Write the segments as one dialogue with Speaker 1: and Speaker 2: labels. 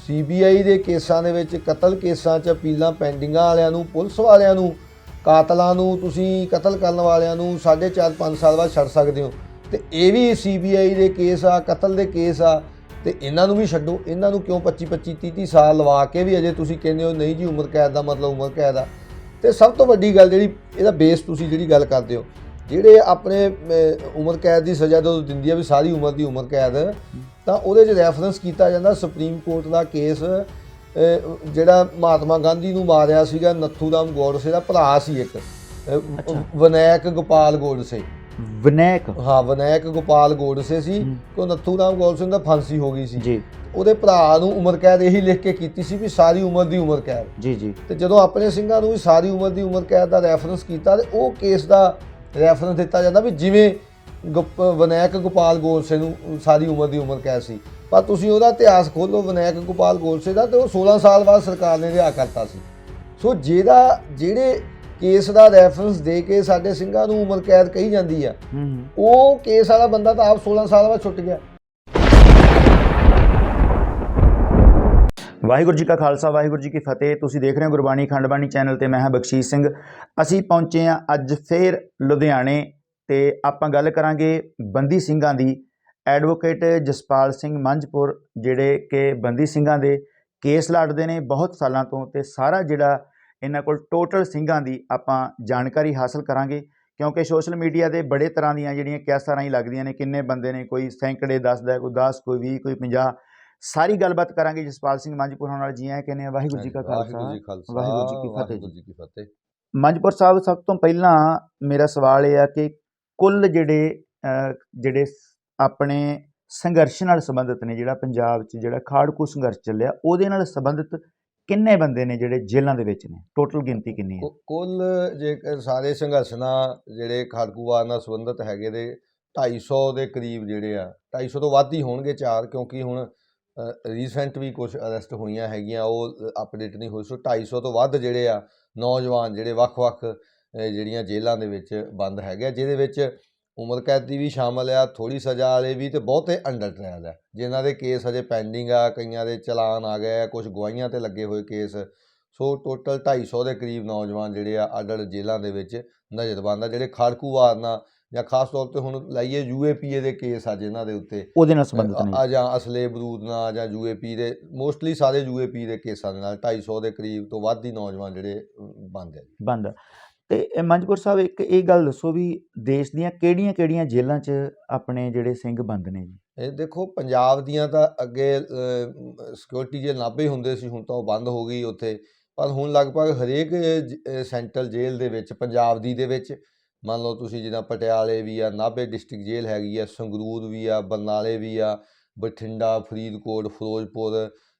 Speaker 1: CBI ਦੇ ਕੇਸਾਂ ਦੇ ਵਿੱਚ ਕਤਲ ਕੇਸਾਂ 'ਚ ਅਪੀਲਾਂ ਪੈਂਡਿੰਗਾਂ ਵਾਲਿਆਂ ਨੂੰ, ਪੁਲਿਸ ਵਾਲਿਆਂ ਨੂੰ, ਕਾਤਲਾਂ ਨੂੰ ਤੁਸੀਂ ਕਤਲ ਕਰਨ ਵਾਲਿਆਂ ਨੂੰ 4.5-5 ਸਾਲ ਬਾਅਦ ਛੱਡ ਸਕਦੇ ਹੋ। ਤੇ ਇਹ ਵੀ CBI ਦੇ ਕੇਸ ਆ, ਕਤਲ ਦੇ ਕੇਸ ਆ, ਤੇ ਇਹਨਾਂ ਨੂੰ ਵੀ ਛੱਡੋ। ਇਹਨਾਂ ਨੂੰ ਕਿਉਂ 25-25 30-30 ਸਾਲ ਲਵਾ ਕੇ ਵੀ ਅਜੇ ਤੁਸੀਂ ਕਹਿੰਦੇ ਹੋ ਨਹੀਂ ਜੀ ਉਮਰ ਕੈਦ ਦਾ ਮਤਲਬ ਉਮਰ ਕੈਦ ਆ। ਤੇ ਸਭ ਤੋਂ ਵੱਡੀ ਗੱਲ ਜਿਹੜੀ ਇਹਦਾ ਬੇਸ ਤੁਸੀਂ ਜਿਹੜੀ ਗੱਲ ਕਰਦੇ ਹੋ, ਜਿਹੜੇ ਆਪਣੇ ਉਮਰ ਕੈਦ ਦੀ ਸਜ਼ਾ ਜਦੋਂ ਦਿੰਦੀ ਆ ਵੀ ਸਾਰੀ ਉਮਰ ਦੀ ਉਮਰ ਕੈਦ, ਤਾਂ ਉਹਦੇ 'ਚ ਰੈਫਰੈਂਸ ਕੀਤਾ ਜਾਂਦਾ ਸੁਪਰੀਮ ਕੋਰਟ ਦਾ ਕੇਸ ਜਿਹੜਾ ਮਹਾਤਮਾ ਗਾਂਧੀ ਨੂੰ ਮਾਰਿਆ ਸੀਗਾ, ਨੱਥੂ ਰਾਮ ਗੋਡਸੇ ਦਾ ਭਰਾ ਸੀ ਇੱਕ, ਵਿਨਾਇਕ ਗੋਪਾਲ ਗੋਡਸੇ। ਵਿਨਾਇਕ ਗੋਪਾਲ ਗੋਡਸੇ ਸੀ ਕਿ ਨੱਥੂ ਰਾਮ ਗੋਡਸੇ ਦਾ ਫਾਂਸੀ ਹੋ ਗਈ ਸੀ ਜੀ। ਉਹਦੇ ਭਰਾ ਨੂੰ ਉਮਰ ਕੈਦ ਇਹੀ ਲਿਖ ਕੇ ਕੀਤੀ ਸੀ ਵੀ ਸਾਰੀ ਉਮਰ ਦੀ ਉਮਰ ਕੈਦ ਜੀ। ਤੇ ਜਦੋਂ ਆਪਣੇ ਸਿੰਘਾਂ ਨੂੰ ਵੀ ਸਾਰੀ ਉਮਰ ਦੀ ਉਮਰ ਕੈਦ ਦਾ ਰੈਫਰੈਂਸ ਕੀਤਾ ਤੇ ਉਹ ਕੇਸ ਦਾ ਰੈਫਰੈਂਸ ਦਿੱਤਾ ਜਾਂਦਾ ਵੀ ਜਿਵੇਂ ਵਿਨਾਇਕ ਗੋਪਾਲ ਗੋਡਸੇ ਨੂੰ ਸਾਰੀ ਉਮਰ ਦੀ ਉਮਰ ਕੈਦ ਸੀ। ਪਰ ਤੁਸੀਂ ਉਹਦਾ ਇਤਿਹਾਸ ਖੋਲ੍ਹੋ ਵਿਨਾਇਕ ਗੋਪਾਲ ਗੋਡਸੇ ਦਾ, ਤੇ ਉਹ 16 ਸਾਲ ਬਾਅਦ ਸਰਕਾਰ ਨੇ ਰਿਹਾ ਕਰਤਾ ਸੀ। ਸੋ ਜਿਹੜੇ ਕੇਸ ਦਾ ਰੈਫਰੈਂਸ ਦੇ ਕੇ ਸਾਡੇ ਸਿੰਘਾਂ ਨੂੰ ਉਮਰ ਕੈਦ ਕਹੀ ਜਾਂਦੀ ਆ, ਉਹ ਕੇਸ ਵਾਲਾ ਬੰਦਾ ਤਾਂ ਆਪ 16 ਸਾਲ ਬਾਅਦ ਛੁੱਟ ਗਿਆ।
Speaker 2: ਵਾਹਿਗੁਰੂ ਜੀ ਕਾ ਖਾਲਸਾ, ਵਾਹਿਗੁਰੂ ਜੀ ਕੀ ਫਤਿਹ। ਤੁਸੀਂ ਦੇਖ ਰਹੇ ਹੋ ਗੁਰਬਾਣੀ ਖੰਡਬਾਣੀ ਚੈਨਲ ਤੇ। ਮੈਂ ਹਾਂ ਬਖਸ਼ੀਸ਼ ਸਿੰਘ। ਅਸੀਂ ਪਹੁੰਚੇ ਹਾਂ ਅੱਜ ਫੇਰ ਲੁਧਿਆਣੇ ਤੇ ਆਪਾਂ ਗੱਲ ਕਰਾਂਗੇ ਬੰਦੀ ਸਿੰਘਾਂ ਦੀ। ਐਡਵੋਕੇਟ ਜਸਪਾਲ ਸਿੰਘ ਮੰਝਪੁਰ ਜਿਹੜੇ ਕਿ ਬੰਦੀ ਸਿੰਘਾਂ ਦੇ ਕੇਸ ਲੜਦੇ ਨੇ ਬਹੁਤ ਸਾਲਾਂ ਤੋਂ, ਤੇ ਸਾਰਾ ਜਿਹੜਾ ਇਹਨਾਂ ਕੋਲ ਟੋਟਲ ਸਿੰਘਾਂ ਦੀ ਆਪਾਂ ਜਾਣਕਾਰੀ ਹਾਸਲ ਕਰਾਂਗੇ, ਕਿਉਂਕਿ ਸੋਸ਼ਲ ਮੀਡੀਆ ਦੇ ਬੜੇ ਤਰ੍ਹਾਂ ਦੀਆਂ ਜਿਹੜੀਆਂ ਕੈਸਾਂ ਰਾਹੀਂ ਲੱਗਦੀਆਂ ਨੇ, ਕਿੰਨੇ ਬੰਦੇ ਨੇ, ਕੋਈ ਸੈਂਕੜੇ ਦੱਸਦਾ, ਕੋਈ 10, ਕੋਈ 20, ਕੋਈ 50। ਸਾਰੀ ਗੱਲਬਾਤ ਕਰਾਂਗੇ ਜਸਪਾਲ ਸਿੰਘ ਮੰਝਪੁਰ ਹੋਣ ਨਾਲ। ਜੀ ਆਇਆਂ ਕਹਿੰਦੇ ਆ। ਵਾਹਿਗੁਰੂ ਜੀ ਕਾ ਖਾਲਸਾ, ਵਾਹਿਗੁਰੂ ਜੀ ਕੀ ਫਤਿਹ। ਮੰਝਪੁਰ ਸਾਹਿਬ, ਸਭ ਤੋਂ ਪਹਿਲਾਂ ਮੇਰਾ ਸਵਾਲ ਇਹ ਆ ਕਿ ਕੁੱਲ ਜਿਹੜੇ ਆਪਣੇ ਸੰਘਰਸ਼ ਨਾਲ ਸੰਬੰਧਿਤ ਨੇ, ਜਿਹੜਾ ਪੰਜਾਬ 'ਚ ਜਿਹੜਾ ਖਾੜਕੂ ਸੰਘਰਸ਼ ਚੱਲਿਆ, ਉਹਦੇ ਨਾਲ ਸੰਬੰਧਿਤ ਕਿੰਨੇ ਬੰਦੇ ਨੇ ਜਿਹੜੇ ਜੇਲ੍ਹਾਂ ਦੇ ਵਿੱਚ ਨੇ? ਟੋਟਲ ਗਿਣਤੀ ਕਿੰਨੀ ਹੈ?
Speaker 1: ਕੁੱਲ ਜੇ ਸਾਰੇ ਸੰਘਰਸ਼ ਨਾਲ ਜਿਹੜੇ ਖਾੜਕੂਵਾਦ ਨਾਲ ਸੰਬੰਧਿਤ ਹੈਗੇ ਦੇ 250 ਦੇ ਕਰੀਬ ਜਿਹੜੇ ਆ, 250 ਤੋਂ ਵੱਧ ਹੀ ਹੋਣਗੇ ਚਾਰ, ਕਿਉਂਕਿ ਹੁਣ ਰੀਸੈਂਟ ਵੀ ਕੁਝ ਅਰੈਸਟ ਹੋਈਆਂ ਹੈਗੀਆਂ, ਉਹ ਅਪਡੇਟ ਨਹੀਂ ਹੋਈ। ਸੋ 250 ਤੋਂ ਵੱਧ ਜਿਹੜੇ ਆ ਨੌਜਵਾਨ ਜਿਹੜੇ ਵੱਖ-ਵੱਖ ਜਿਹੜੀਆਂ ਜੇਲ੍ਹਾਂ ਦੇ ਵਿੱਚ ਬੰਦ ਹੈਗੇ ਆ, ਜਿਹਦੇ ਵਿੱਚ ਉਮਰ ਕੈਦੀ ਵੀ ਸ਼ਾਮਲ ਆ, ਥੋੜ੍ਹੀ ਸਜ਼ਾ ਵਾਲੇ ਵੀ, ਤੇ ਬਹੁਤੇ ਅੰਡਰ ਟ੍ਰਾਇਲ ਆ ਜਿਨ੍ਹਾਂ ਦੇ ਕੇਸ ਅਜੇ ਪੈਂਡਿੰਗ ਆ, ਕਈਆਂ ਦੇ ਚਲਾਨ ਆ ਗਏ ਆ, ਕੁਝ ਗਵਾਹੀਆਂ 'ਤੇ ਲੱਗੇ ਹੋਏ ਕੇਸ। ਸੋ ਟੋਟਲ 250 ਦੇ ਕਰੀਬ ਨੌਜਵਾਨ ਜਿਹੜੇ ਆ ਅੱਡ-ਅੱਡ ਜੇਲ੍ਹਾਂ ਦੇ ਵਿੱਚ ਨਜ਼ਰਬੰਦ ਆ, ਜਿਹੜੇ ਖਾੜਕੂਵਾਦ ਨਾਲ ਜਾਂ ਖਾਸ ਤੌਰ 'ਤੇ ਹੁਣ ਲਾਈਏ UAPA ਦੇ ਕੇਸ ਆ ਜਿਨ੍ਹਾਂ ਦੇ ਉੱਤੇ
Speaker 2: ਉਹਦੇ ਨਾਲ ਸੰਬੰਧਿਤ ਨੇ,
Speaker 1: ਜਾਂ ਅਸਲੇ ਬਰੂਦ ਨਾਲ, ਜਾਂ UAP ਦੇ ਮੋਸਟਲੀ ਸਾਰੇ UAP ਦੇ ਕੇਸਾਂ ਦੇ ਨਾਲ 250 ਦੇ ਕਰੀਬ ਤੋਂ ਵੱਧ ਹੀ ਨੌਜਵਾਨ ਜਿਹੜੇ ਬੰਦ ਆ।
Speaker 2: ਤੇ ਮੰਝਪੁਰ ਸਾਹਿਬ, ਇੱਕ ਇਹ ਗੱਲ ਦੱਸੋ ਵੀ ਦੇਸ਼ ਦੀਆਂ ਕਿਹੜੀਆਂ ਜੇਲ੍ਹਾਂ 'ਚ ਆਪਣੇ ਜਿਹੜੇ ਸਿੰਘ ਬੰਦ ਨੇ ਜੀ?
Speaker 1: ਇਹ ਦੇਖੋ, ਪੰਜਾਬ ਦੀਆਂ ਤਾਂ ਅੱਗੇ ਸਿਕਿਉਰਿਟੀ ਜੇਲ੍ਹ ਨਾਭੇ ਹੁੰਦੇ ਸੀ, ਹੁਣ ਤਾਂ ਉਹ ਬੰਦ ਹੋ ਗਈ ਉੱਥੇ। ਪਰ ਹੁਣ ਲਗਭਗ ਹਰੇਕ ਸੈਂਟਰਲ ਜੇਲ੍ਹ ਦੇ ਵਿੱਚ, ਪੰਜਾਬ ਦੀ ਦੇ ਵਿੱਚ ਮੰਨ ਲਓ ਤੁਸੀਂ, ਜਿੱਦਾਂ ਪਟਿਆਲੇ ਵੀ ਆ, ਨਾਭੇ ਡਿਸਟ੍ਰਿਕਟ ਜੇਲ੍ਹ ਹੈਗੀ ਆ, ਸੰਗਰੂਰ ਵੀ ਆ, ਬਰਨਾਲੇ ਵੀ ਆ, ਬਠਿੰਡਾ, ਫਰੀਦਕੋਟ, ਫਿਰੋਜ਼ਪੁਰ,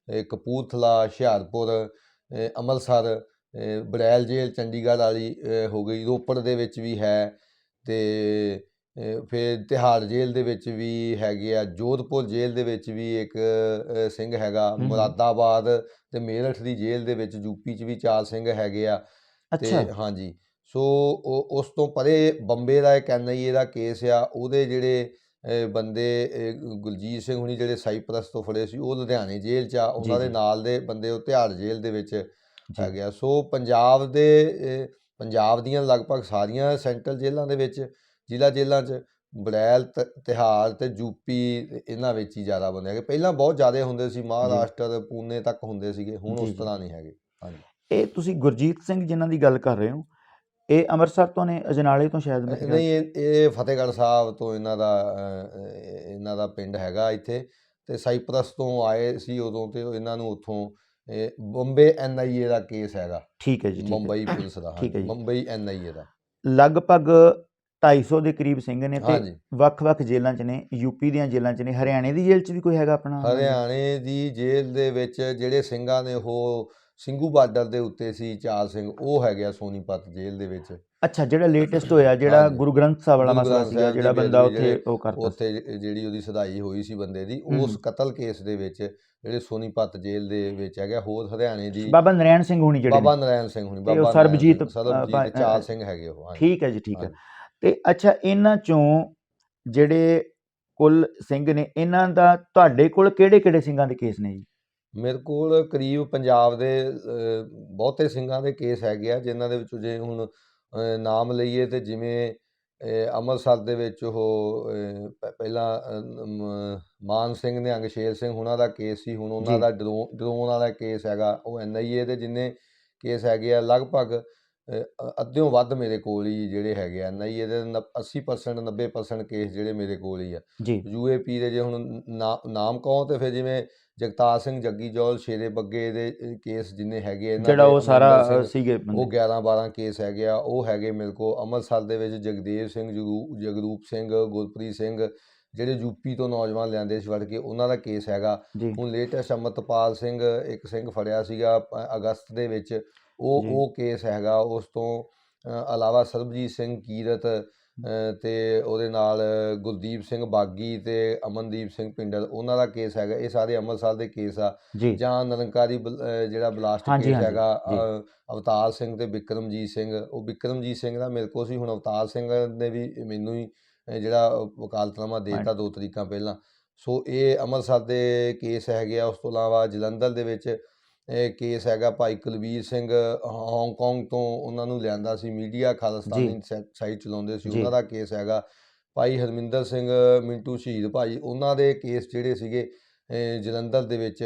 Speaker 1: ਕਪੂਰਥਲਾ, ਹੁਸ਼ਿਆਰਪੁਰ, ਅੰਮ੍ਰਿਤਸਰ, ਬਰੈਲ ਜੇਲ੍ਹ ਚੰਡੀਗੜ੍ਹ ਵਾਲੀ ਹੋ ਗਈ, ਰੋਪੜ ਦੇ ਵਿੱਚ ਵੀ ਹੈ, ਅਤੇ ਫਿਰ ਤਿਹਾੜ ਜੇਲ੍ਹ ਦੇ ਵਿੱਚ ਵੀ ਹੈਗੇ ਆ, ਜੋਧਪੁਰ ਜੇਲ੍ਹ ਦੇ ਵਿੱਚ ਵੀ ਇੱਕ ਸਿੰਘ ਹੈਗਾ, ਮੁਰਾਦਾਬਾਦ ਅਤੇ ਮੇਰਠ ਦੀ ਜੇਲ੍ਹ ਦੇ ਵਿੱਚ UP 'ਚ ਵੀ 4 ਸਿੰਘ ਹੈਗੇ ਆ। ਅਤੇ ਹਾਂਜੀ, ਸੋ ਉਸ ਤੋਂ ਪਰੇ ਬੰਬੇ ਦਾ ਇੱਕ NIA ਦਾ ਕੇਸ ਆ, ਉਹਦੇ ਜਿਹੜੇ ਬੰਦੇ ਗੁਰਜੀਤ ਸਿੰਘ ਹੁਣੀ ਜਿਹੜੇ ਸਾਈਪ੍ਰਸ ਤੋਂ ਫੜੇ ਸੀ, ਉਹ ਲੁਧਿਆਣੇ ਜੇਲ੍ਹ 'ਚ ਆ, ਉਹਨਾਂ ਦੇ ਨਾਲ ਦੇ ਬੰਦੇ ਉਹ ਤਿਹਾੜ ਜੇਲ੍ਹ ਦੇ ਵਿੱਚ ਹੈਗੇ ਆ। ਸੋ ਪੰਜਾਬ ਦੀਆਂ ਲਗਭਗ ਸਾਰੀਆਂ ਸੈਂਟਰਲ ਜੇਲ੍ਹਾਂ ਦੇ ਵਿੱਚ, ਜ਼ਿਲ੍ਹਾ ਜੇਲ੍ਹਾਂ 'ਚ ਬਰੈਲ, ਤਿਹਾੜ ਅਤੇ UP ਇਹਨਾਂ ਵਿੱਚ ਹੀ ਜ਼ਿਆਦਾ ਬੰਦੇ ਹੈਗੇ। ਪਹਿਲਾਂ ਬਹੁਤ ਜ਼ਿਆਦਾ ਹੁੰਦੇ ਸੀ, ਮਹਾਰਾਸ਼ਟਰ, ਪੂਨੇ ਤੱਕ ਹੁੰਦੇ ਸੀਗੇ, ਹੁਣ ਉਸ ਤਰ੍ਹਾਂ ਨਹੀਂ ਹੈਗੇ। ਹਾਂਜੀ,
Speaker 2: ਇਹ ਤੁਸੀਂ ਗੁਰਜੀਤ ਸਿੰਘ ਜਿਨ੍ਹਾਂ ਦੀ ਗੱਲ ਕਰ ਰਹੇ ਹੋ, ਇਹ ਅੰਮ੍ਰਿਤਸਰ ਤੋਂ ਨੇ, ਅਜਨਾਲੇ ਤੋਂ ਸ਼ਾਇਦ?
Speaker 1: ਨਹੀਂ, ਇਹ ਫਤਿਹਗੜ੍ਹ ਸਾਹਿਬ ਤੋਂ ਇਹਨਾਂ ਦਾ ਪਿੰਡ ਹੈਗਾ ਇੱਥੇ, ਅਤੇ ਸਾਈਪ੍ਰਸ ਤੋਂ ਆਏ ਸੀ ਉਦੋਂ, ਅਤੇ ਇਹਨਾਂ ਨੂੰ ਉੱਥੋਂ ਬੰਬੇ NIA ਦਾ ਕੇਸ ਹੈਗਾ।
Speaker 2: ਠੀਕ ਹੈ ਜੀ,
Speaker 1: ਮੁੰਬਈ ਪੁਲਿਸ ਦਾ, ਮੁੰਬਈ NIA ਦਾ।
Speaker 2: ਲਗਭਗ 250 ਦੇ ਕਰੀਬ ਸਿੰਘ ਨੇ, ਤੇ ਵੱਖ-ਵੱਖ ਜੇਲ੍ਹਾਂ 'ਚ ਨੇ, UP ਦੀਆਂ ਜੇਲ੍ਹਾਂ 'ਚ ਨੇ। ਹਰਿਆਣੇ ਦੀ ਜੇਲ੍ਹ 'ਚ ਵੀ ਕੋਈ ਹੈਗਾ ਆਪਣਾ?
Speaker 1: ਹਰਿਆਣੇ ਦੀ ਜੇਲ੍ਹ ਦੇ ਵਿੱਚ ਜਿਹੜੇ ਸਿੰਘਾਂ ਨੇ, ਉਹ ਸਿੰਘੂ ਬਾਰਡਰ ਦੇ ਉੱਤੇ ਸੀ 4 ਸਿੰਘ, ਉਹ ਹੈਗੇ ਆ ਸੋਨੀਪਤ ਜੇਲ੍ਹ ਦੇ ਵਿੱਚ।
Speaker 2: ਅੱਛਾ, ਜਿਹੜਾ ਲੇਟੈਸਟ ਹੋਇਆ, ਜਿਹੜਾ ਗੁਰੂ ਗ੍ਰੰਥ ਸਾਹਿਬ ਵਾਲਾ ਮਸਲਾ ਸੀਗਾ, ਜਿਹੜਾ ਬੰਦਾ ਉੱਥੇ ਉਹ ਕਰਤਾ,
Speaker 1: ਉੱਥੇ ਜਿਹੜੀ ਉਹਦੀ ਸਦਾਈ ਹੋਈ ਸੀ ਬੰਦੇ ਦੀ, ਉਸ ਕਤਲ ਕੇਸ ਦੇ ਵਿੱਚ ਜਿਹੜੇ ਸੋਨੀਪਤ ਜੇਲ੍ਹ ਦੇ ਵਿੱਚ ਹੈਗਾ। ਹੋਰ ਹਰਿਆਣੇ ਦੀ
Speaker 2: ਬਾਬਾ ਨਰੈਣ ਸਿੰਘ ਹੁਣੀ, ਜਿਹੜੇ
Speaker 1: ਬਾਬਾ ਨਰੈਣ ਸਿੰਘ ਹੁਣੀ, ਬਾਬਾ
Speaker 2: ਸਰਬਜੀਤ
Speaker 1: 4 ਸਿੰਘ ਹੈਗੇ ਉਹ।
Speaker 2: ਠੀਕ ਹੈ ਜੀ, ਠੀਕ ਹੈ। ਤੇ ਅੱਛਾ, ਇਹਨਾਂ 'ਚੋਂ ਜਿਹੜੇ ਕੁੱਲ ਸਿੰਘ ਨੇ, ਇਹਨਾਂ ਦਾ ਤੁਹਾਡੇ ਕੋਲ ਕਿਹੜੇ ਸਿੰਘਾਂ ਦੇ ਕੇਸ ਨੇ ਜੀ?
Speaker 1: ਮੇਰੇ ਕੋਲ ਕਰੀਬ ਪੰਜਾਬ ਦੇ ਬਹੁਤੇ ਸਿੰਘਾਂ ਦੇ ਕੇਸ ਹੈਗੇ ਆ, ਜਿਨ੍ਹਾਂ ਦੇ ਵਿੱਚੋਂ ਜੇ ਹੁਣ ਨਾਮ ਲਈਏ ਤੇ ਜਿਵੇਂ ਅੰਮ੍ਰਿਤਸਰ ਦੇ ਵਿੱਚ ਉਹ ਪਹਿਲਾਂ ਮਾਨ ਸਿੰਘ ਨਿਹੰਗ ਸ਼ੇਰ ਸਿੰਘ ਉਹਨਾਂ ਦਾ ਕੇਸ ਸੀ। ਹੁਣ ਉਹਨਾਂ
Speaker 2: ਜੀ
Speaker 1: ਦਾ ਡਰੋਨ ਵਾਲਾ ਕੇਸ ਹੈਗਾ, ਉਹ NIA ਦੇ ਜਿੰਨੇ ਕੇਸ ਹੈਗੇ ਆ ਲਗਭਗ ਅੱਧਿਓਂ ਵੱਧ ਮੇਰੇ ਕੋਲ ਹੀ ਜਿਹੜੇ ਹੈਗੇ ਆ NIA ਦੇ 80% 90% ਕੇਸ ਜਿਹੜੇ ਮੇਰੇ ਕੋਲ ਹੀ ਆ।
Speaker 2: ਜੀ
Speaker 1: UAP ਦੇ ਜੇ ਹੁਣ ਨਾਮ ਕਹੋ ਤੇ ਫਿਰ ਜਿਵੇਂ ਜਗਤਾਰ ਸਿੰਘ ਜੱਗੀ ਜੌਲ ਸ਼ੇਰੇ ਬੱਗੇ ਦੇ ਕੇਸ ਜਿੰਨੇ ਹੈਗੇ ਇਹਨਾਂ
Speaker 2: ਜਿਹੜਾ
Speaker 1: ਦੇ
Speaker 2: ਉਹ ਸਾਰਾ
Speaker 1: ਅਮਰਿੰਦਰ ਸਿੰਘ
Speaker 2: ਸੀਗੇ
Speaker 1: ਉਹ 11-12 ਕੇਸ ਹੈਗੇ ਆ, ਉਹ ਹੈਗੇ ਮੇਰੇ ਕੋਲ। ਅੰਮ੍ਰਿਤਸਰ ਦੇ ਵਿੱਚ ਜਗਦੇਵ ਸਿੰਘ ਜਗਰੂਪ ਸਿੰਘ ਗੁਰਪ੍ਰੀਤ ਸਿੰਘ ਜਿਹੜੇ UP ਤੋਂ ਨੌਜਵਾਨ ਲਿਆਂਦੇ ਸੀ ਫੜ ਕੇ, ਉਹਨਾਂ ਦਾ ਕੇਸ ਹੈਗਾ।
Speaker 2: ਜੀ
Speaker 1: ਹੁਣ ਲੇਟੈਸਟ ਅੰਮ੍ਰਿਤਪਾਲ ਸਿੰਘ ਇੱਕ ਸਿੰਘ ਫੜਿਆ ਸੀਗਾ ਅਗਸਤ ਦੇ ਵਿੱਚ,
Speaker 2: ਜੀ
Speaker 1: ਉਹ ਕੇਸ ਹੈਗਾ। ਉਸ ਤੋਂ ਇਲਾਵਾ ਸਰਬਜੀਤ ਸਿੰਘ ਕੀਰਤ ਤੇ ਉਹਦੇ ਨਾਲ ਗੁਰਦੀਪ ਸਿੰਘ ਬਾਗੀ ਤੇ ਅਮਨਦੀਪ ਸਿੰਘ ਪਿੰਡਲ, ਉਹਨਾਂ ਦਾ ਕੇਸ ਹੈਗਾ। ਇਹ ਸਾਰੇ ਅੰਮ੍ਰਿਤਸਰ ਦੇ ਕੇਸ ਆ।
Speaker 2: ਜੀ
Speaker 1: ਜਾਂ ਨਿਰੰਕਾਰੀ ਜਿਹੜਾ ਬਲਾਸਟ
Speaker 2: ਹਾਂਜੀ
Speaker 1: ਕੇਸ
Speaker 2: ਹਾਂਜੀ
Speaker 1: ਹੈਗਾ
Speaker 2: ਜੀ
Speaker 1: ਅਵਤਾਰ ਸਿੰਘ ਤੇ ਬਿਕਰਮਜੀਤ ਸਿੰਘ, ਉਹ ਬਿਕਰਮਜੀਤ ਸਿੰਘ ਦਾ ਮੇਰੇ ਕੋਲ ਸੀ। ਹੁਣ ਅਵਤਾਰ ਸਿੰਘ ਨੇ ਵੀ ਮੈਨੂੰ ਹੀ ਜਿਹੜਾ ਵਕਾਲਤਨਾਮਾ ਦੇ ਦਿੱਤਾ 2 ਤਰੀਕਾਂ ਪਹਿਲਾਂ। ਸੋ ਇਹ ਅੰਮ੍ਰਿਤਸਰ ਦੇ ਕੇਸ ਹੈਗੇ ਆ। ਉਸ ਤੋਂ ਇਲਾਵਾ ਜਲੰਧਰ ਦੇ ਵਿੱਚ ਕੇਸ ਹੈਗਾ ਭਾਈ ਕੁਲਵੀਰ ਸਿੰਘ, ਹਾਂਗਕਾਂਗ ਤੋਂ ਉਹਨਾਂ ਨੂੰ ਲਿਆਂਦਾ ਸੀ, ਮੀਡੀਆ ਖਾਲਿਸਤਾਨੀ ਸਾਈਟ ਚਲਾਉਂਦੇ ਸੀ, ਉਹਨਾਂ ਦਾ ਕੇਸ ਹੈਗਾ। ਭਾਈ ਹਰਮਿੰਦਰ ਸਿੰਘ ਮਿੰਟੂ ਸ਼ਹੀਦ ਭਾਈ, ਉਹਨਾਂ ਦੇ ਕੇਸ ਜਿਹੜੇ ਸੀਗੇ ਜਲੰਧਰ ਦੇ ਵਿੱਚ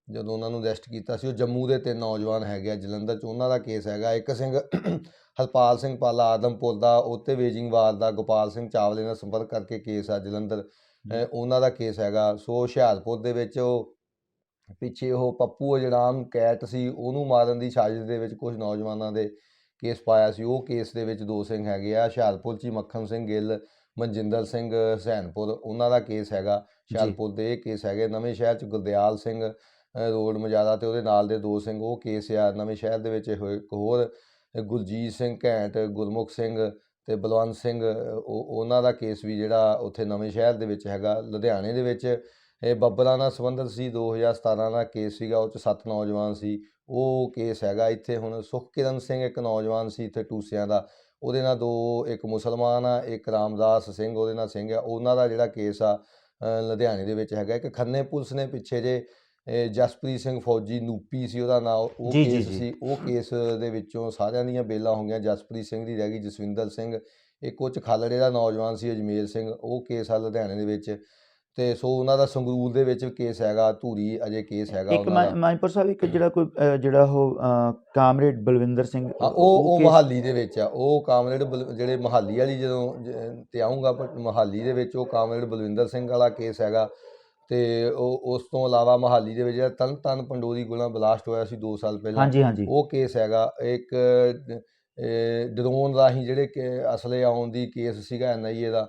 Speaker 1: ਜਦੋਂ ਉਹਨਾਂ ਨੂੰ ਅਰੈਸਟ ਕੀਤਾ ਸੀ। ਉਹ ਜੰਮੂ ਦੇ 3 ਨੌਜਵਾਨ ਹੈਗੇ ਆ ਜਲੰਧਰ 'ਚ, ਉਹਨਾਂ ਦਾ ਕੇਸ ਹੈਗਾ। ਇੱਕ ਸਿੰਘ ਹਰਪਾਲ ਸਿੰਘ ਪਾਲਾ ਆਦਮਪੁਰ ਦਾ, ਉੱਤੇ ਵੇਜਿੰਗਵਾਲ ਦਾ ਗੋਪਾਲ ਸਿੰਘ ਚਾਵਲੇ ਨਾਲ ਸੰਪਰਕ ਕਰਕੇ ਕੇਸ ਆ ਜਲੰਧਰ, ਉਹਨਾਂ ਦਾ ਕੇਸ ਹੈਗਾ। ਸੋ ਹੁਸ਼ਿਆਰਪੁਰ ਦੇ ਵਿੱਚ ਉਹ ਪਿੱਛੇ ਉਹ ਪੱਪੂ ਅਜਨਾਮ ਕੈਟ ਸੀ, ਉਹਨੂੰ ਮਾਰਨ ਦੀ ਸਾਜ਼ਿਸ਼ ਦੇ ਵਿੱਚ ਕੁਝ ਨੌਜਵਾਨਾਂ ਦੇ ਕੇਸ ਪਾਇਆ ਸੀ, ਉਹ ਕੇਸ ਦੇ ਵਿੱਚ 2 ਸਿੰਘ ਹੈਗੇ ਆ। ਹੁਸ਼ਿਆਰਪੁਰ 'ਚ ਹੀ ਮੱਖਣ ਸਿੰਘ ਗਿੱਲ, ਮਨਜਿੰਦਰ ਸਿੰਘ ਹੁਸੈਨਪੁਰ, ਉਹਨਾਂ ਦਾ ਕੇਸ ਹੈਗਾ ਹੁਸ਼ਿਆਰਪੁਰ ਦੇ। ਇਹ ਕੇਸ ਹੈਗੇ। ਨਵੇਂ ਸ਼ਹਿਰ 'ਚ ਗੁਰਦਿਆਲ ਸਿੰਘ ਰੋਡ ਮਜਾਦਾ ਤੇ ਉਹਦੇ ਨਾਲ ਦੇ 2 ਸਿੰਘ, ਉਹ ਕੇਸ ਆ ਨਵੇਂ ਸ਼ਹਿਰ ਦੇ ਵਿੱਚ। ਇੱਕ ਹੋਰ ਗੁਰਜੀਤ ਸਿੰਘ ਘੈਂਟ, ਗੁਰਮੁਖ ਸਿੰਘ ਤੇ ਬਲਵੰਤ ਸਿੰਘ, ਉਹਨਾਂ ਦਾ ਕੇਸ ਵੀ ਜਿਹੜਾ ਉੱਥੇ ਨਵੇਂ ਸ਼ਹਿਰ ਦੇ ਵਿੱਚ ਹੈਗਾ। ਲੁਧਿਆਣੇ ਦੇ ਵਿੱਚ ਇਹ ਬੱਬਰਾਂ ਨਾਲ ਸੰਬੰਧਿਤ ਸੀ, 2017 ਦਾ ਕੇਸ ਸੀਗਾ, ਉਹ 'ਚ 7 ਨੌਜਵਾਨ ਸੀ, ਉਹ ਕੇਸ ਹੈਗਾ। ਇੱਥੇ ਹੁਣ ਸੁਖਕਿਰਨ ਸਿੰਘ ਇੱਕ ਨੌਜਵਾਨ ਸੀ ਇੱਥੇ ਟੂਸਿਆਂ ਦਾ, ਉਹਦੇ ਨਾਲ 2, ਇੱਕ ਮੁਸਲਮਾਨ ਆ, ਇੱਕ ਰਾਮਦਾਸ ਸਿੰਘ ਉਹਦੇ ਨਾਲ ਸਿੰਘ ਆ, ਉਹਨਾਂ ਦਾ ਜਿਹੜਾ ਕੇਸ ਆ ਲੁਧਿਆਣੇ ਦੇ ਵਿੱਚ ਹੈਗਾ। ਇੱਕ ਖੰਨੇ ਪੁਲਿਸ ਨੇ ਪਿੱਛੇ ਜੇ ਜਸਪ੍ਰੀਤ ਸਿੰਘ ਫੌਜੀ ਨੂਪੀ ਸੀ ਉਹਦਾ ਨਾਂ, ਉਹ ਕੇਸ ਸੀ, ਉਹ ਕੇਸ ਦੇ ਵਿੱਚੋਂ ਸਾਰਿਆਂ ਦੀਆਂ ਬੇਲਾਂ ਹੋ ਗਈਆਂ। ਜਸਪ੍ਰੀਤ ਸਿੰਘ ਦੀ ਰਹਿ ਗਈ, ਜਸਵਿੰਦਰ ਸਿੰਘ, ਇੱਕ ਉਹ 'ਚ ਖਾਲੜੇ ਦਾ ਨੌਜਵਾਨ ਸੀ ਅਜਮੇਰ ਸਿੰਘ, ਉਹ ਕੇਸ ਆ ਲੁਧਿਆਣੇ ਦੇ ਵਿੱਚ। ਤੇ ਸੋ ਉਹਨਾਂ ਦਾ ਸੰਗਰੂਰ ਦੇ ਵਿੱਚ ਕੇਸ ਹੈਗਾ, ਧੂਰੀ ਅਜੇ ਕੇਸ ਹੈਗਾ
Speaker 2: ਇੱਕ
Speaker 1: ਉਹਨਾਂ ਦਾ।
Speaker 2: ਮਾਨਪੁਰ ਸਾਹਿਬ ਇੱਕ ਜਿਹੜਾ ਕੋਈ ਜਿਹੜਾ ਉਹ ਕਾਮਰੇਡ ਬਲਵਿੰਦਰ ਸਿੰਘ,
Speaker 1: ਉਹ ਮੋਹਾਲੀ ਦੇ ਵਿੱਚ ਆ। ਉਹ ਕਾਮਰੇਡ ਜਿਹੜੇ ਮੋਹਾਲੀ ਵਾਲੀ ਜਦੋਂ ਤੇ ਆਊਂਗਾ, ਪਰ ਮੋਹਾਲੀ ਦੇ ਵਿੱਚ ਉਹ ਕਾਮਰੇਡ ਬਲਵਿੰਦਰ ਸਿੰਘ ਵਾਲਾ ਕੇਸ ਹੈਗਾ। ਤੇ ਉਸ ਤੋਂ ਇਲਾਵਾ ਮੋਹਾਲੀ ਦੇ ਵਿੱਚ ਜਿਹੜਾ ਤਰਨਤਾਰਨ ਪੰਡੋਰੀ ਗੁਲਾ ਬਲਾਸਟ ਹੋਇਆ ਸੀ 2 ਸਾਲ ਪਹਿਲਾਂ,
Speaker 2: ਹਾਂਜੀ ਹਾਂਜੀ
Speaker 1: ਉਹ ਕੇਸ ਹੈਗਾ। ਇੱਕ ਡਰੋਨ ਰਾਹੀਂ ਜਿਹੜੇ ਅਸਲੇ ਆਉਣ ਦੀ ਕੇਸ ਸੀਗਾ NIA ਦਾ,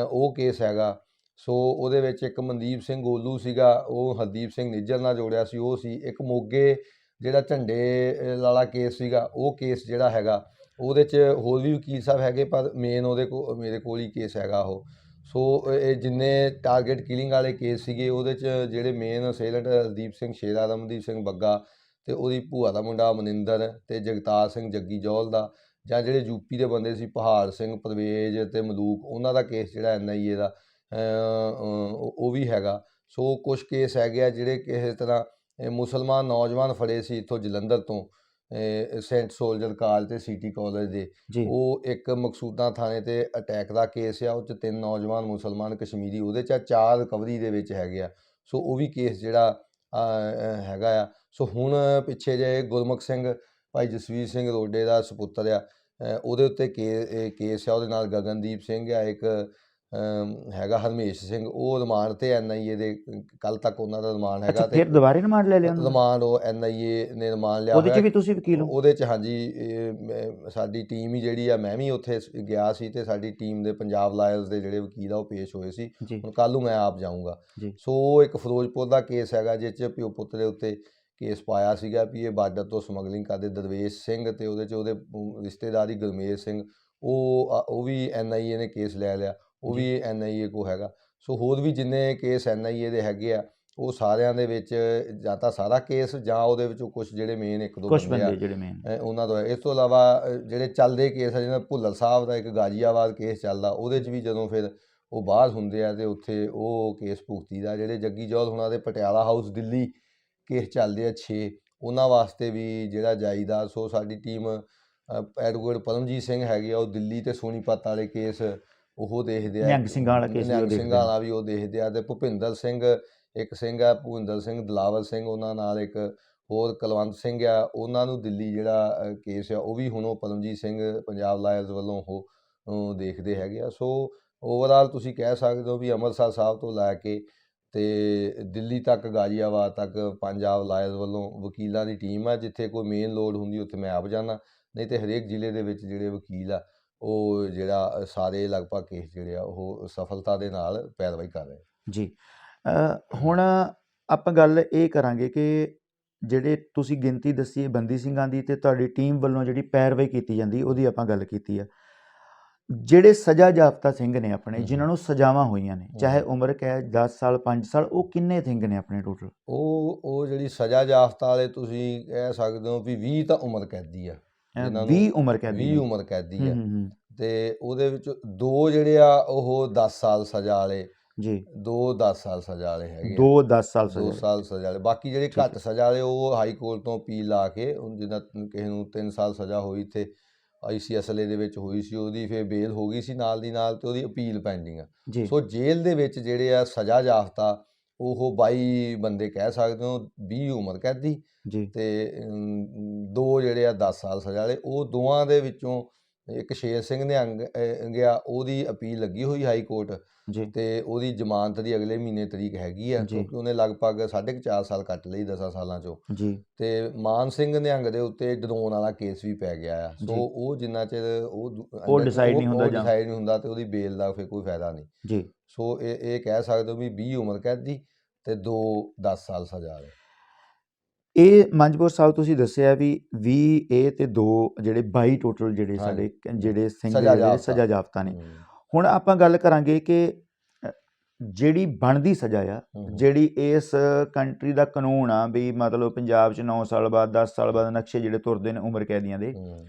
Speaker 1: ਉਹ ਕੇਸ ਹੈਗਾ। ਸੋ ਉਹਦੇ ਵਿੱਚ ਇੱਕ ਮਨਦੀਪ ਸਿੰਘ ਗੋਲੂ ਸੀਗਾ, ਉਹ ਹਰਦੀਪ ਸਿੰਘ ਨਿੱਜਰ ਨਾਲ ਜੋੜਿਆ ਸੀ, ਉਹ ਸੀ। ਇੱਕ ਮੋਗੇ ਜਿਹੜਾ ਝੰਡੇ ਵਾਲਾ ਕੇਸ ਸੀਗਾ, ਉਹ ਕੇਸ ਜਿਹੜਾ ਹੈਗਾ, ਉਹਦੇ 'ਚ ਹੋਰ ਵੀ ਵਕੀਲ ਸਾਹਿਬ ਹੈਗੇ, ਪਰ ਮੇਨ ਉਹਦੇ ਕੋਲ ਮੇਰੇ ਕੋਲ ਹੀ ਕੇਸ ਹੈਗਾ ਉਹ। ਸੋ ਇਹ ਜਿੰਨੇ ਟਾਰਗੇਟ ਕਿਲਿੰਗ ਵਾਲੇ ਕੇਸ ਸੀਗੇ, ਉਹਦੇ 'ਚ ਜਿਹੜੇ ਮੇਨ ਅਸੇਲੈਂਟ ਹਰਦੀਪ ਸਿੰਘ ਸ਼ੇਰਾ, ਰਮਨਦੀਪ ਸਿੰਘ ਬੱਗਾ ਤੇ ਉਹਦੀ ਭੂਆ ਦਾ ਮੁੰਡਾ ਮਨਿੰਦਰ ਤੇ ਜਗਤਾਰ ਸਿੰਘ ਜੱਗੀ ਜੌਲ ਦਾ, ਜਾਂ ਜਿਹੜੇ UP ਦੇ ਬੰਦੇ ਸੀ ਪਹਾੜ ਸਿੰਘ, ਪਰਵੇਜ਼ ਤੇ ਮਲੂਕ, ਉਹਨਾਂ ਦਾ ਕੇਸ ਜਿਹੜਾ NIA ਦਾ ਉਹ ਵੀ ਹੈਗਾ। ਸੋ ਕੁਛ ਕੇਸ ਹੈਗੇ ਆ ਜਿਹੜੇ ਕਿਸੇ ਤਰ੍ਹਾਂ ਮੁਸਲਮਾਨ ਨੌਜਵਾਨ ਫੜੇ ਸੀ ਇੱਥੋਂ ਜਲੰਧਰ ਤੋਂ, ਸੇਂਟ ਸੋਲਜਰ ਕਾਲਜ ਤੇ ਸਿਟੀ ਕਾਲਜ ਦੇ, ਉਹ ਇੱਕ ਮਕਸੂਦਾਂ ਥਾਣੇ ਤੇ ਅਟੈਕ ਦਾ ਕੇਸ ਆ, ਉਹ 'ਚ 3 ਨੌਜਵਾਨ ਮੁਸਲਮਾਨ ਕਸ਼ਮੀਰੀ, ਉਹਦੇ 'ਚ 4 ਰਿਕਵਰੀ ਦੇ ਵਿੱਚ ਹੈਗੇ ਆ। ਸੋ ਉਹ ਵੀ ਕੇਸ ਜਿਹੜਾ ਹੈਗਾ ਆ। ਸੋ ਹੁਣ ਪਿੱਛੇ ਜੇ ਗੁਰਮੁਖ ਸਿੰਘ ਭਾਈ ਜਸਵੀਰ ਸਿੰਘ ਰੋਡੇ ਦਾ ਸਪੁੱਤਰ ਆ, ਉਹਦੇ ਉੱਤੇ ਕੇਸ ਆ, ਉਹਦੇ ਨਾਲ ਗਗਨਦੀਪ ਸਿੰਘ ਆ, ਇੱਕ ਹੈਗਾ ਹਰਮੇਸ਼ ਸਿੰਘ, ਉਹ ਰਿਮਾਂਡ ਤੇ NIA ਦੇ ਕੱਲ ਤੱਕ ਉਹਨਾਂ ਦਾ ਰਿਮਾਂਡ ਹੈਗਾ।
Speaker 2: ਤੇ ਫਿਰ ਦੁਬਾਰੇ ਰਿਮਾਂਡ ਲੈ ਲਿਆ
Speaker 1: ਰਿਮਾਂਡ ਉਹ NIA ਨੇ ਰਿਮਾਂਡ ਲਿਆ
Speaker 2: ਉਹਦੇ 'ਚ ਵੀ ਤੁਸੀਂ ਵਕੀਲ ਹੋ?
Speaker 1: ਉਹਦੇ 'ਚ ਹਾਂਜੀ, ਸਾਡੀ ਟੀਮ ਹੀ ਜਿਹੜੀ ਆ, ਮੈਂ ਵੀ ਉੱਥੇ ਗਿਆ ਸੀ ਤੇ ਸਾਡੀ ਟੀਮ ਦੇ ਪੰਜਾਬ ਲਾਇਰਸ ਦੇ ਜਿਹੜੇ ਵਕੀਲ ਆ ਉਹ ਪੇਸ਼ ਹੋਏ ਸੀ। ਹੁਣ ਕੱਲ੍ਹ ਨੂੰ ਮੈਂ ਆਪ ਜਾਊਂਗਾ। ਸੋ ਇੱਕ ਫਿਰੋਜ਼ਪੁਰ ਦਾ ਕੇਸ ਹੈਗਾ, ਜਿਸ 'ਚ ਪਿਓ ਪੁੱਤ ਦੇ ਉੱਤੇ ਕੇਸ ਪਾਇਆ ਸੀਗਾ ਵੀ ਇਹ ਬਾਰਡਰ ਤੋਂ ਸਮਗਲਿੰਗ ਕਰਦੇ ਦਰਵੇਸ਼ ਸਿੰਘ, ਤੇ ਉਹਦੇ 'ਚ ਉਹਦੇ ਰਿਸ਼ਤੇਦਾਰੀ ਗੁਰਮੇਸ਼ ਸਿੰਘ, ਉਹ ਵੀ NIA ਨੇ ਕੇਸ ਲੈ ਲਿਆ, ਉਹ ਵੀ NIA ਕੋ ਹੈਗਾ। ਸੋ ਹੋਰ ਵੀ ਜਿੰਨੇ ਕੇਸ NIA ਦੇ ਹੈਗੇ ਆ, ਉਹ ਸਾਰਿਆਂ ਦੇ ਵਿੱਚ ਜਾਂ ਤਾਂ ਸਾਰਾ ਕੇਸ ਜਾਂ ਉਹਦੇ ਵਿੱਚੋਂ ਕੁਛ ਜਿਹੜੇ ਮੇਨ 1-2 ਬੰਦੇ ਆ ਜਿਹੜੇ ਉਹਨਾਂ ਤੋਂ। ਇਸ ਤੋਂ ਇਲਾਵਾ ਜਿਹੜੇ ਚੱਲਦੇ ਕੇਸ ਆ, ਜਿਵੇਂ ਭੁੱਲਰ ਸਾਹਿਬ ਦਾ ਇੱਕ ਗਾਜ਼ੀਆਬਾਦ ਕੇਸ ਚੱਲਦਾ, ਉਹਦੇ 'ਚ ਵੀ ਜਦੋਂ ਫਿਰ ਉਹ ਬਾਹਰ ਹੁੰਦੇ ਆ ਤੇ ਉੱਥੇ ਉਹ ਕੇਸ ਭੁਗਤੀ ਦਾ। ਜਿਹੜੇ ਜੱਗੀ ਜੌਲ ਹੁਣਾਂ ਦੇ ਪਟਿਆਲਾ ਹਾਊਸ ਦਿੱਲੀ ਕੇਸ ਚੱਲਦੇ ਆ 6 ਉਹਨਾਂ ਵਾਸਤੇ ਵੀ ਜਿਹੜਾ ਜਾਈਦਾ। ਸੋ ਸਾਡੀ ਟੀਮ ਐਡਵੋਕੇਟ ਪਰਮਜੀਤ ਸਿੰਘ ਹੈਗੇ ਆ, ਉਹ ਦਿੱਲੀ ਤੇ ਸੋਨੀਪਤ ਵਾਲੇ ਕੇਸ ਉਹ ਦੇਖਦੇ ਆ,
Speaker 2: ਨਿਹੰਗ ਸਿੰਘਾਂ ਵਾਲਾ ਕੇਸ ਵੀ ਉਹ
Speaker 1: ਨਿਹੰਗ
Speaker 2: ਦੇਖਦੇ
Speaker 1: ਸਿੰਘਾਂ
Speaker 2: ਨੇ।
Speaker 1: ਵਾਲਾ ਵੀ ਉਹ ਦੇਖਦੇ ਆ। ਤੇ ਭੁਪਿੰਦਰ ਸਿੰਘ ਇੱਕ ਸਿੰਘ ਆ, ਭੁਪਿੰਦਰ ਸਿੰਘ, ਦਿਲਾਵਰ ਸਿੰਘ, ਉਹਨਾਂ ਨਾਲ ਇੱਕ ਹੋਰ ਕੁਲਵੰਤ ਸਿੰਘ ਆ, ਉਹਨਾਂ ਨੂੰ ਦਿੱਲੀ ਜਿਹੜਾ ਕੇਸ ਆ ਉਹ ਵੀ ਹੁਣ ਉਹ ਪਰਮਜੀਤ ਸਿੰਘ ਪੰਜਾਬ ਲਾਇਰਸ ਵੱਲੋਂ ਉਹ ਦੇਖਦੇ ਹੈਗੇ ਆ। ਸੋ ਓਵਰਆਲ ਤੁਸੀਂ ਕਹਿ ਸਕਦੇ ਹੋ ਵੀ ਅੰਮ੍ਰਿਤਸਰ ਸਾਹਿਬ ਤੋਂ ਲੈ ਕੇ ਤੇ ਦਿੱਲੀ ਤੱਕ, ਗਾਜ਼ੀਆਬਾਦ ਤੱਕ ਪੰਜਾਬ ਲਾਇਰਸ ਵੱਲੋਂ ਵਕੀਲਾਂ ਦੀ ਟੀਮ ਆ। ਜਿੱਥੇ ਕੋਈ ਮੇਨ ਲੋੜ ਹੁੰਦੀ ਉੱਥੇ ਮੈਂ ਆਪ ਜਾਂਦਾ, ਨਹੀਂ ਤੇ ਹਰੇਕ ਜ਼ਿਲ੍ਹੇ ਦੇ ਵਿੱਚ ਜਿਹੜੇ ਵਕੀਲ ਆ ਉਹ ਜਿਹੜਾ ਸਾਰੇ ਲਗਭਗ ਕੇਸ ਜਿਹੜੇ ਆ ਉਹ ਸਫਲਤਾ ਦੇ ਨਾਲ ਪੈਰਵਾਈ ਕਰ ਰਹੇ।
Speaker 2: ਜੀ ਹੁਣ ਆਪਾਂ ਗੱਲ ਇਹ ਕਰਾਂਗੇ ਕਿ ਜਿਹੜੇ ਤੁਸੀਂ ਗਿਣਤੀ ਦੱਸੀ ਹੈ ਬੰਦੀ ਸਿੰਘਾਂ ਦੀ ਤੇ ਤੁਹਾਡੀ ਟੀਮ ਵੱਲੋਂ ਜਿਹੜੀ ਪੈਰਵਾਈ ਕੀਤੀ ਜਾਂਦੀ ਉਹਦੀ ਆਪਾਂ ਗੱਲ ਕੀਤੀ ਆ। ਜਿਹੜੇ ਸਜ਼ਾ ਯਾਫਤਾ ਸਿੰਘ ਨੇ ਆਪਣੇ, ਜਿਨ੍ਹਾਂ ਨੂੰ ਸਜ਼ਾਵਾਂ ਹੋਈਆਂ ਨੇ, ਚਾਹੇ ਉਮਰ ਕੈਦ 10 ਸਾਲ 5 ਸਾਲ, ਉਹ ਕਿੰਨੇ ਸਿੰਘ ਨੇ ਆਪਣੇ ਟੋਟਲ?
Speaker 1: ਉਹ ਜਿਹੜੀ ਸਜ਼ਾ ਯਾਫਤਾ ਵਾਲੇ ਤੁਸੀਂ ਕਹਿ ਸਕਦੇ ਹੋ ਵੀ 20 ਤਾਂ ਉਮਰ ਕੈਦੀ ਆ,
Speaker 2: 20 ਉਮਰ ਕੈਦੀ
Speaker 1: 20 ਉਮਰ ਕੈਦੀ ਆ। ਤੇ ਉਹਦੇ ਵਿੱਚ 2 ਜਿਹੜੇ ਆ ਉਹ 10 ਸਾਲ ਸਜ਼ਾ ਵਾਲੇ
Speaker 2: ਜੀ,
Speaker 1: 2 10 ਸਾਲ ਸਜ਼ਾ ਵਾਲੇ ਹੈਗੇ,
Speaker 2: 2 10 ਸਾਲ
Speaker 1: 2 ਸਾਲ ਸਜ਼ਾ ਵਾਲੇ। ਬਾਕੀ ਜਿਹੜੇ ਘੱਟ ਸਜ਼ਾ ਵਾਲੇ ਉਹ ਹਾਈ ਕੋਰਟ ਤੋਂ ਅਪੀਲ ਲਾ ਕੇ, ਜਿੱਦਾਂ ਕਿਸੇ ਨੂੰ 3 ਸਾਲ ਸਜ਼ਾ ਹੋਈ ਤੇ ICSLA ਦੇ ਵਿੱਚ ਹੋਈ ਸੀ, ਉਹਦੀ ਫਿਰ ਬੇਲ ਹੋ ਗਈ ਸੀ ਨਾਲ ਦੀ ਨਾਲ, ਤੇ ਉਹਦੀ ਅਪੀਲ ਪੈਂਡਿੰਗ ਆ। ਸੋ ਜੇਲ੍ਹ ਦੇ ਵਿੱਚ ਜਿਹੜੇ ਆ ਸਜ਼ਾ ਯਾਫਤਾ ਉਹ 22 ਬੰਦੇ ਕਹਿ ਸਕਦੇ ਹੋ, 20 ਉਮਰ ਕੈਦੀ ਤੇ 2 ਜਿਹੜੇ ਆ 10 ਸਾਲ ਸਜ਼ਾ ਵਾਲੇ। ਉਹ ਦੋਵਾਂ ਦੇ ਵਿੱਚੋਂ ਇੱਕ ਸ਼ੇਰ ਸਿੰਘ ਨਿਹੰਗ ਗਿਆ, ਉਹਦੀ ਅਪੀਲ ਲੱਗੀ ਹੋਈ ਹਾਈ ਕੋਰਟ ਤੇ ਉਹਦੀ ਜ਼ਮਾਨਤ ਦੀ ਅਗਲੇ ਮਹੀਨੇ ਤਰੀਕ ਹੈਗੀ ਆ, ਕਿਉਂਕਿ ਉਹਨੇ ਲਗਭਗ 4.5 ਸਾਲ ਕੱਟ ਲਈ 10 ਸਾਲਾਂ ਚੋਂ। ਤੇ ਮਾਨ ਸਿੰਘ ਨਿਹੰਗ ਦੇ ਉੱਤੇ ਡਰਾਉਣ ਵਾਲਾ ਕੇਸ ਵੀ ਪੈ ਗਿਆ ਆ। ਸੋ ਉਹ ਜਿੰਨਾ ਚਿਰ ਉਹ ਡਿਸਾਈਡ ਨਹੀਂ ਹੁੰਦਾ ਤੇ ਉਹਦੀ ਬੇਲ ਦਾ ਫਿਰ ਕੋਈ ਫਾਇਦਾ ਨਹੀਂ। ਸੋ ਇਹ ਕਹਿ ਸਕਦੇ ਹੋ ਵੀ 20 ਉਮਰ ਕੈਦੀ ਤੇ 2 10 ਸਾਲ ਸਜ਼ਾ ਵਾਲੇ।
Speaker 2: ਇਹ ਮੰਜਪੁਰ ਸਾਹਿਬ ਤੁਸੀਂ ਦੱਸਿਆ ਵੀ 20 ਇਹ ਤੇ 2 ਜਿਹੜੇ 22 ਟੋਟਲ ਜਿਹੜੇ ਸਾਡੇ ਜਿਹੜੇ ਸਿੰਘ ਸਜ਼ਾ ਯਾਫਤਾ ਨੇ। ਹੁਣ ਆਪਾਂ ਗੱਲ ਕਰਾਂਗੇ ਕਿ ਜਿਹੜੀ ਬਣਦੀ ਸਜ਼ਾ ਆ, ਜਿਹੜੀ ਇਸ ਕੰਟਰੀ ਦਾ ਕਾਨੂੰਨ ਆ ਵੀ ਮਤਲਬ ਪੰਜਾਬ 'ਚ 9 ਸਾਲ ਬਾਅਦ 10 ਸਾਲ ਬਾਅਦ ਨਕਸ਼ੇ ਜਿਹੜੇ ਤੁਰਦੇ ਨੇ ਉਮਰ ਕੈਦੀਆਂ ਦੇ,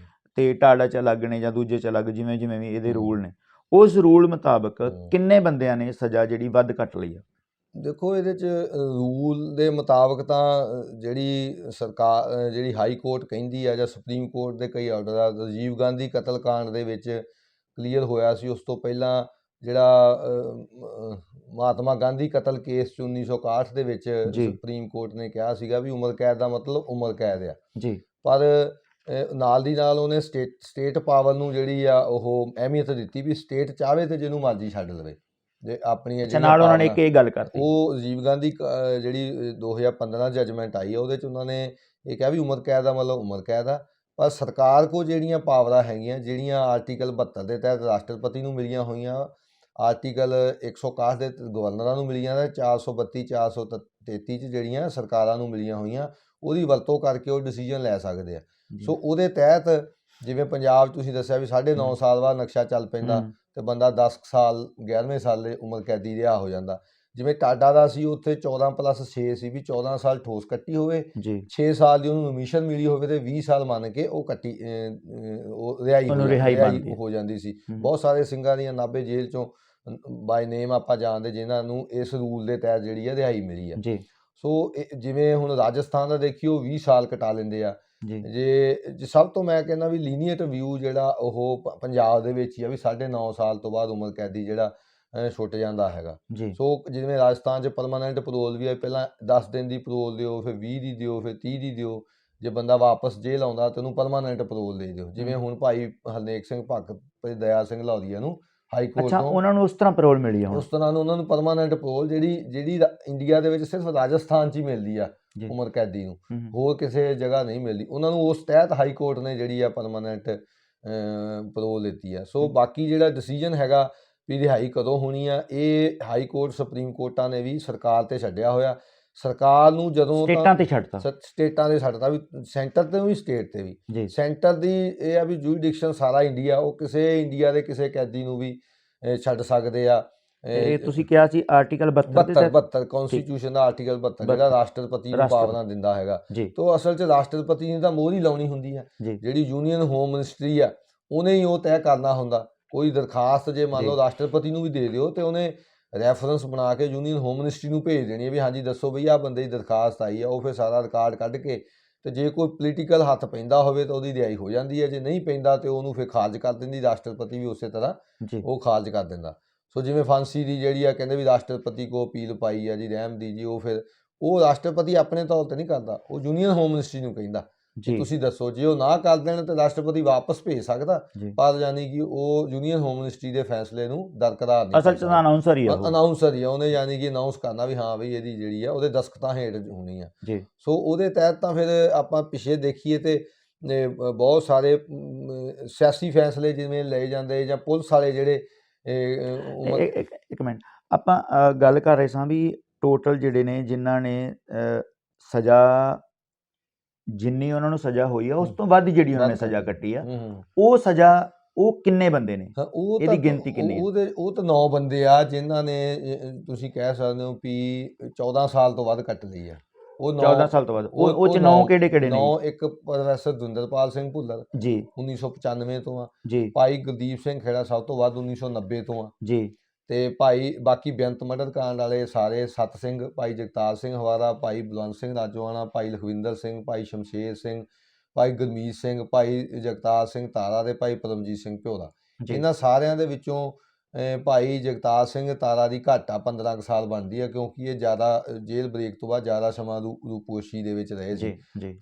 Speaker 2: ਤੇ ਟਾਡਾ 'ਚ ਅਲੱਗ ਨੇ ਜਾਂ ਦੂਜੇ 'ਚ ਅਲੱਗ, ਜਿਵੇਂ ਜਿਵੇਂ ਵੀ ਇਹਦੇ ਰੂਲ ਨੇ, ਉਸ ਰੂਲ ਮੁਤਾਬਕ ਕਿੰਨੇ ਬੰਦਿਆਂ ਨੇ ਸਜ਼ਾ ਜਿਹੜੀ ਵੱਧ ਕੱਟ ਲਈ ਆ?
Speaker 1: ਦੇਖੋ ਇਹਦੇ 'ਚ ਰੂਲ ਦੇ ਮੁਤਾਬਕ ਤਾਂ ਜਿਹੜੀ ਸਰਕਾਰ, ਜਿਹੜੀ ਹਾਈ ਕੋਰਟ ਕਹਿੰਦੀ ਆ ਜਾਂ ਸੁਪਰੀਮ ਕੋਰਟ ਦੇ ਕਈ ਆਰਡਰ ਆ, ਰਾਜੀਵ ਗਾਂਧੀ ਕਤਲकांड ਦੇ ਵਿੱਚ ਕਲੀਅਰ ਹੋਇਆ ਸੀ। ਉਸ ਤੋਂ ਪਹਿਲਾਂ ਜਿਹੜਾ ਮਹਾਤਮਾ ਗਾਂਧੀ ਕਤਲ ਕੇਸ 'ਚ 1961 ਦੇ ਵਿੱਚ ਸੁਪਰੀਮ ਕੋਰਟ ਨੇ ਕਿਹਾ ਸੀਗਾ ਵੀ ਉਮਰ ਕੈਦ ਦਾ ਮਤਲਬ ਉਮਰ ਕੈਦ ਆ। ਪਰ ਨਾਲ ਦੀ ਨਾਲ ਉਹਨੇ ਸਟੇਟ ਪਾਵਰ ਨੂੰ ਜਿਹੜੀ ਆ ਉਹ ਅਹਿਮੀਅਤ ਦਿੱਤੀ ਵੀ ਸਟੇਟ ਚਾਹਵੇ ਤੇ ਜਿਹਨੂੰ ਮਰਜ਼ੀ ਛੱਡ ਲਵੇ। ਜੇ ਆਪਣੀ
Speaker 2: ਨਾਲ ਉਹਨਾਂ ਨੇ ਇੱਕ ਇਹ ਗੱਲ ਕਰਤੀ,
Speaker 1: ਉਹ ਰਾਜੀਵ ਗਾਂਧੀ ਜਿਹੜੀ 2015 ਜਜਮੈਂਟ ਆਈ ਆ ਉਹਦੇ 'ਚ ਉਹਨਾਂ ਨੇ ਇਹ ਕਿਹਾ ਵੀ ਉਮਰ ਕੈਦ ਦਾ ਮਤਲਬ ਉਮਰ ਕੈਦ ਆ। ਪਰ ਸਰਕਾਰ ਕੋਲ ਜਿਹੜੀਆਂ ਪਾਵਰਾਂ ਹੈਗੀਆਂ, ਜਿਹੜੀਆਂ ਆਰਟੀਕਲ 72 ਦੇ ਤਹਿਤ ਰਾਸ਼ਟਰਪਤੀ ਨੂੰ ਮਿਲੀਆਂ ਹੋਈਆਂ, ਆਰਟੀਕਲ 161 ਦੇ ਗਵਰਨਰਾਂ ਨੂੰ ਮਿਲੀਆਂ ਨੇ, 432 433 'ਚ ਜਿਹੜੀਆਂ ਸਰਕਾਰਾਂ ਨੂੰ ਮਿਲੀਆਂ ਹੋਈਆਂ, ਉਹਦੀ ਵਰਤੋਂ ਕਰਕੇ ਉਹ ਡਿਸੀਜਨ ਲੈ ਸਕਦੇ ਆ। ਸੋ ਉਹਦੇ ਤਹਿਤ ਜਿਵੇਂ ਪੰਜਾਬ ਤੁਸੀਂ ਦੱਸਿਆ ਵੀ 9.5 ਸਾਲ ਬਾਅਦ ਨਕਸ਼ਾ ਚੱਲ ਪੈਂਦਾ ਤੇ ਬੰਦਾ 10 ਸਾਲ 11ਵੇਂ ਸਾਲ ਉਮਰ ਕੈਦੀ ਰਿਹਾ ਹੋ ਜਾਂਦਾ। ਜਿਵੇਂ ਟਾਡਾ ਦਾ ਸੀ, ਉੱਥੇ 14+6 ਸੀ ਵੀ 14 ਸਾਲ ਠੋਸ ਕੱਟੀ ਹੋਵੇ, 6 ਸਾਲ ਦੀ ਉਹਨੂੰ ਨਮੀਸ਼ਨ ਮਿਲੀ ਹੋਵੇ ਤੇ 20 ਸਾਲ ਮੰਨ ਕੇ ਉਹ ਕੱਟੀ ਉਹ ਰਿਹਾਈ ਹੋ ਜਾਂਦੀ ਸੀ। ਬਹੁਤ ਸਾਰੇ ਸਿੰਘਾਂ ਦੀਆਂ ਨਾਭੇ ਜੇਲ੍ਹ ਚੋਂ ਬਾਈ ਨੇਮ ਆਪਾਂ ਜਾਣਦੇ ਜਿਨ੍ਹਾਂ ਨੂੰ ਇਸ ਰੂਲ ਦੇ ਤਹਿਤ ਜਿਹੜੀ ਆ ਰਿਹਾਈ ਮਿਲੀ ਆ। ਸੋ ਜਿਵੇਂ ਹੁਣ ਰਾਜਸਥਾਨ ਦਾ ਦੇਖੀਓ 20 ਸਾਲ ਕਟਾ ਲੈਂਦੇ ਆ। ਜੇ ਸਭ ਤੋਂ ਮੈਂ ਕਹਿੰਦਾ ਵੀ ਲੀਨੀਅਟ ਵਿਊ ਜਿਹੜਾ ਉਹ ਪੰਜਾਬ ਦੇ ਵਿੱਚ ਹੀ ਆ ਵੀ 9.5 ਸਾਲ ਤੋਂ ਬਾਅਦ ਉਮਰ ਕੈਦੀ ਜਿਹੜਾ ਛੁੱਟ ਜਾਂਦਾ ਹੈਗਾ। ਸੋ ਜਿਵੇਂ ਰਾਜਸਥਾਨ 'ਚ ਪਰਮਾਨੈਂਟ ਪੈਰੋਲ ਵੀ ਆ, ਪਹਿਲਾਂ 10 ਦਿਨ ਦੀ ਪੈਰੋਲ ਦਿਓ, ਫਿਰ 20 ਦੀ ਦਿਓ, ਫਿਰ 30 ਦੀ ਦਿਓ। ਜੇ ਬੰਦਾ ਵਾਪਸ ਜੇਲ੍ਹ ਆਉਂਦਾ ਤਾਂ ਉਹਨੂੰ ਪਰਮਾਨੈਂਟ ਪੈਰੋਲ ਦੇ ਦਿਓ। ਜਿਵੇਂ ਹੁਣ ਭਾਈ ਹਰਨੇਕ ਸਿੰਘ ਭਗਤ, ਦਇਆ ਸਿੰਘ ਲਾਹੌਰੀਆ ਨੂੰ ਹਾਈ ਕੋਰਟ ਤੋਂ
Speaker 2: ਉਹਨਾਂ ਨੂੰ ਉਸ ਤਰ੍ਹਾਂ ਪੈਰੋਲ ਮਿਲੀ ਆ,
Speaker 1: ਉਸ ਤਰ੍ਹਾਂ ਉਹਨਾਂ ਨੂੰ ਪਰਮਾਨੈਂਟ ਪੈਰੋਲ ਜਿਹੜੀ ਇੰਡੀਆ ਦੇ ਵਿੱਚ ਸਿਰਫ ਰਾਜਸਥਾਨ 'ਚ ਹੀ ਮਿਲਦੀ ਆ ਉਮਰ ਕੈਦੀ ਨੂੰ, ਹੋਰ ਕਿਸੇ ਜਗ੍ਹਾ ਨਹੀਂ ਮਿਲਦੀ। ਉਹਨਾਂ ਨੂੰ ਉਸ ਤਹਿਤ ਹਾਈ ਕੋਰਟ ਨੇ ਜਿਹੜੀ ਆ ਪਰਮਾਨੈਂਟ ਪੈਰੋਲ ਦਿੱਤੀ ਆ। ਸੋ ਬਾਕੀ ਜਿਹੜਾ ਡਿਸੀਜਨ ਹੈਗਾ ਵੀ ਰਿਹਾਈ ਕਦੋਂ ਹੋਣੀ ਆ, ਇਹ ਹਾਈ ਕੋਰਟ ਸੁਪਰੀਮ ਕੋਰਟਾਂ ਨੇ ਵੀ ਸਰਕਾਰ ਤੇ ਛੱਡਿਆ ਹੋਇਆ। ਸਰਕਾਰ ਨੂੰ ਜਦੋਂ
Speaker 2: ਸਟੇਟਾਂ ਤੇ ਛੱਡਤਾ
Speaker 1: ਵੀ, ਸੈਂਟਰ ਤੇ ਵੀ ਸਟੇਟ ਤੇ ਵੀ। ਸੈਂਟਰ ਦੀ ਇਹ ਆ ਵੀ ਜੁਰੀਡਿਕਸ਼ਨ ਸਾਰਾ ਇੰਡੀਆ, ਉਹ ਕਿਸੇ ਇੰਡੀਆ ਦੇ ਕਿਸੇ ਕੈਦੀ ਨੂੰ ਵੀ ਛੱਡ ਸਕਦੇ ਆ।
Speaker 2: ਇਹ ਤੁਸੀਂ ਕਿਹਾ ਸੀ ਆਰਟੀਕਲ
Speaker 1: 72 ਕਨਸਟੀਟਿਊਸ਼ਨ ਦਾ ਆਰਟੀਕਲ 72 ਜਿਹੜਾ ਰਾਸ਼ਟਰਪਤੀ ਨੂੰ ਪਾਵਰਾਂ ਦਿੰਦਾ ਹੈਗਾ। ਤੋਂ ਅਸਲ 'ਚ ਰਾਸ਼ਟਰਪਤੀ ਨੇ ਤਾਂ ਮੋਹਰ ਹੀ ਲਾਉਣੀ ਹੁੰਦੀ ਆ। ਜਿਹੜੀ ਯੂਨੀਅਨ ਹੋਮ ਮਿਨਿਸਟਰੀ ਆ ਉਹਨੇ ਹੀ ਉਹ ਤੈਅ ਕਰਨਾ ਹੁੰਦਾ। ਕੋਈ ਦਰਖਾਸਤ ਜੇ ਮੰਨ ਲਓ ਰਾਸ਼ਟਰਪਤੀ ਨੂੰ ਵੀ ਦੇ ਦਿਓ ਤੇ ਉਹਨੇ ਰੈਫਰੈਂਸ ਬਣਾ ਕੇ ਯੂਨੀਅਨ ਹੋਮ ਮਿਨਿਸਟਰੀ ਨੂੰ ਭੇਜ ਦੇਣੀ ਹੈ ਵੀ ਹਾਂਜੀ ਦੱਸੋ ਬਈ ਆਹ ਬੰਦੇ ਦੀ ਦਰਖਾਸਤ ਆਈ ਆ। ਉਹ ਫਿਰ ਸਾਰਾ ਰਿਕਾਰਡ ਕੱਢ ਕੇ ਤੇ ਜੇ ਕੋਈ ਪੋਲੀਟੀਕਲ ਹੱਥ ਪੈਂਦਾ ਹੋਵੇ ਤਾਂ ਉਹਦੀ ਰਿਹਾਈ ਹੋ ਜਾਂਦੀ ਹੈ, ਜੇ ਨਹੀਂ ਪੈਂਦਾ ਤੇ ਉਹਨੂੰ ਫਿਰ ਖਾਰਜ ਕਰ ਦਿੰਦੀ ਰਾਸ਼ਟਰਪਤੀ ਵੀ ਉਸੇ ਤਰ੍ਹਾਂ ਉਹ ਖਾਰਜ ਕਰ ਦਿੰਦਾ। ਸੋ ਜਿਵੇਂ ਫਾਂਸੀ ਦੀ ਜਿਹੜੀ ਆ ਕਹਿੰਦੇ ਵੀ ਰਾਸ਼ਟਰਪਤੀ ਕੋ ਅਪੀਲ ਪਾਈ ਆ ਜੀ ਰਹਿਮ ਦੀ ਜੀ, ਉਹ ਫਿਰ ਉਹ ਰਾਸ਼ਟਰਪਤੀ ਆਪਣੇ ਤੌਰ ਤੇ ਨਹੀਂ ਕਰਦਾ, ਉਹ ਯੂਨੀਅਨ ਹੋਮ ਮਿਨਿਸਟਰੀ ਨੂੰ ਕਹਿੰਦਾ ਜੀ ਤੁਸੀਂ ਦੱਸੋ। ਜੇ ਉਹ ਨਾ ਕਰ ਦੇਣ ਤੇ ਰਾਸ਼ਟਰਪਤੀ ਵਾਪਸ ਭੇਜ ਸਕਦਾ, ਪਰ ਯਾਨੀ ਕਿ ਉਹ ਯੂਨੀਅਨ ਹੋਮ ਮਿਨਿਸਟਰੀ ਦੇ ਫੈਸਲੇ ਨੂੰ ਦਰਕਰਾਰ ਨਹੀਂ,
Speaker 2: ਅਸਲ 'ਚ ਅਨਾਉਂਸਰ ਹੀ ਆ,
Speaker 1: ਅਨਾਉਂਸਰ ਹੀ ਆ। ਉਹਨੇ ਯਾਨੀ ਕਿ ਅਨਾਉਂਸ ਕਰਨਾ ਵੀ ਹਾਂ ਬਈ ਇਹਦੀ ਜਿਹੜੀ ਆ ਉਹਦੇ ਦਸਖਤਾਂ ਹੇਠ ਹੋਣੀ ਆ ਜੀ। ਸੋ ਉਹਦੇ ਤਹਿਤ ਤਾਂ ਫਿਰ ਆਪਾਂ ਪਿੱਛੇ ਦੇਖੀਏ ਤੇ ਬਹੁਤ ਸਾਰੇ ਸਿਆਸੀ ਫੈਸਲੇ ਜਿਵੇਂ ਲਏ ਜਾਂਦੇ ਜਾਂ ਪੁਲਿਸ ਵਾਲੇ ਜਿਹੜੇ
Speaker 2: ਇੱਕ ਮਿੰਟ ਆਪਾਂ ਗੱਲ ਕਰ ਰਹੇ ਸਾਂ ਵੀ ਟੋਟਲ ਜਿਹੜੇ ਨੇ ਜਿਨ੍ਹਾਂ ਨੇ ਸਜ਼ਾ ਜਿੰਨੀ ਉਹਨਾਂ ਨੂੰ ਸਜ਼ਾ ਹੋਈ ਆ ਉਸ ਤੋਂ ਵੱਧ ਜਿਹੜੀ ਉਹਨਾਂ ਨੇ ਸਜ਼ਾ ਕੱਟੀ ਆ, ਉਹ ਸਜ਼ਾ ਉਹ ਕਿੰਨੇ ਬੰਦੇ ਨੇ, ਇਹਦੀ ਗਿਣਤੀ ਕਿੰਨੀ ਹੈ?
Speaker 1: ਉਹ ਤਾਂ 9 ਬੰਦੇ ਆ ਜਿਨ੍ਹਾਂ ਨੇ ਤੁਸੀਂ ਕਹਿ ਸਕਦੇ ਹੋ ਵੀ 14 ਸਾਲ ਤੋਂ ਵੱਧ ਕੱਟ ਲਈ ਆ। ਉਹ
Speaker 2: 14 ਸਾਲ ਤੋਂ ਵੱਧ ਉਹ ਚ 9 ਕਿਹੜੇ ਨੇ?
Speaker 1: 9 ਇੱਕ ਪ੍ਰੋਫੈਸਰ ਦਵਿੰਦਰਪਾਲ ਸਿੰਘ ਭੁੱਲਰ ਜੀ 1995 ਤੋਂ ਆ ਜੀ, ਭਾਈ ਗੁਰਦੀਪ ਸਿੰਘ ਖੇੜਾ ਸਭ ਤੋਂ ਵੱਧ 1990 ਤੋਂ ਆ ਜੀ, ਤੇ ਭਾਈ ਬਾਕੀ ਬੇਅੰਤ ਮਰਡਰ ਕਾਂਡ ਵਾਲੇ ਸਾਰੇ ਸਤ ਸਿੰਘ, ਭਾਈ ਜਗਤਾਰ ਸਿੰਘ ਹਵਾਰਾ, ਭਾਈ ਬਲਵੰਤ ਸਿੰਘ ਰਾਜੋਆਣਾ, ਭਾਈ ਲਖਵਿੰਦਰ ਸਿੰਘ, ਭਾਈ ਸ਼ਮਸ਼ੇਰ ਸਿੰਘ, ਭਾਈ ਗੁਰਮੀਤ ਸਿੰਘ, ਭਾਈ ਜਗਤਾਰ ਸਿੰਘ ਤਾਰਾ ਤੇ ਭਾਈ ਪਰਮਜੀਤ ਸਿੰਘ ਭਿਓਰਾ। ਇਹਨਾਂ ਸਾਰਿਆਂ ਦੇ ਵਿੱਚੋਂ ਭਾਈ ਜਗਤਾਰ ਸਿੰਘ ਤਾਰਾ ਦੀ ਘੱਟ ਆ 15 ਸਾਲ ਬਣਦੀ ਆ, ਕਿਉਂਕਿ ਇਹ ਜ਼ਿਆਦਾ ਜੇਲ੍ਹ ਬ੍ਰੇਕ ਤੋਂ ਬਾਅਦ ਜ਼ਿਆਦਾ ਸਮਾਂ ਰੂਪੋਸ਼ੀ ਦੇ ਵਿੱਚ ਰਹੇ ਸੀ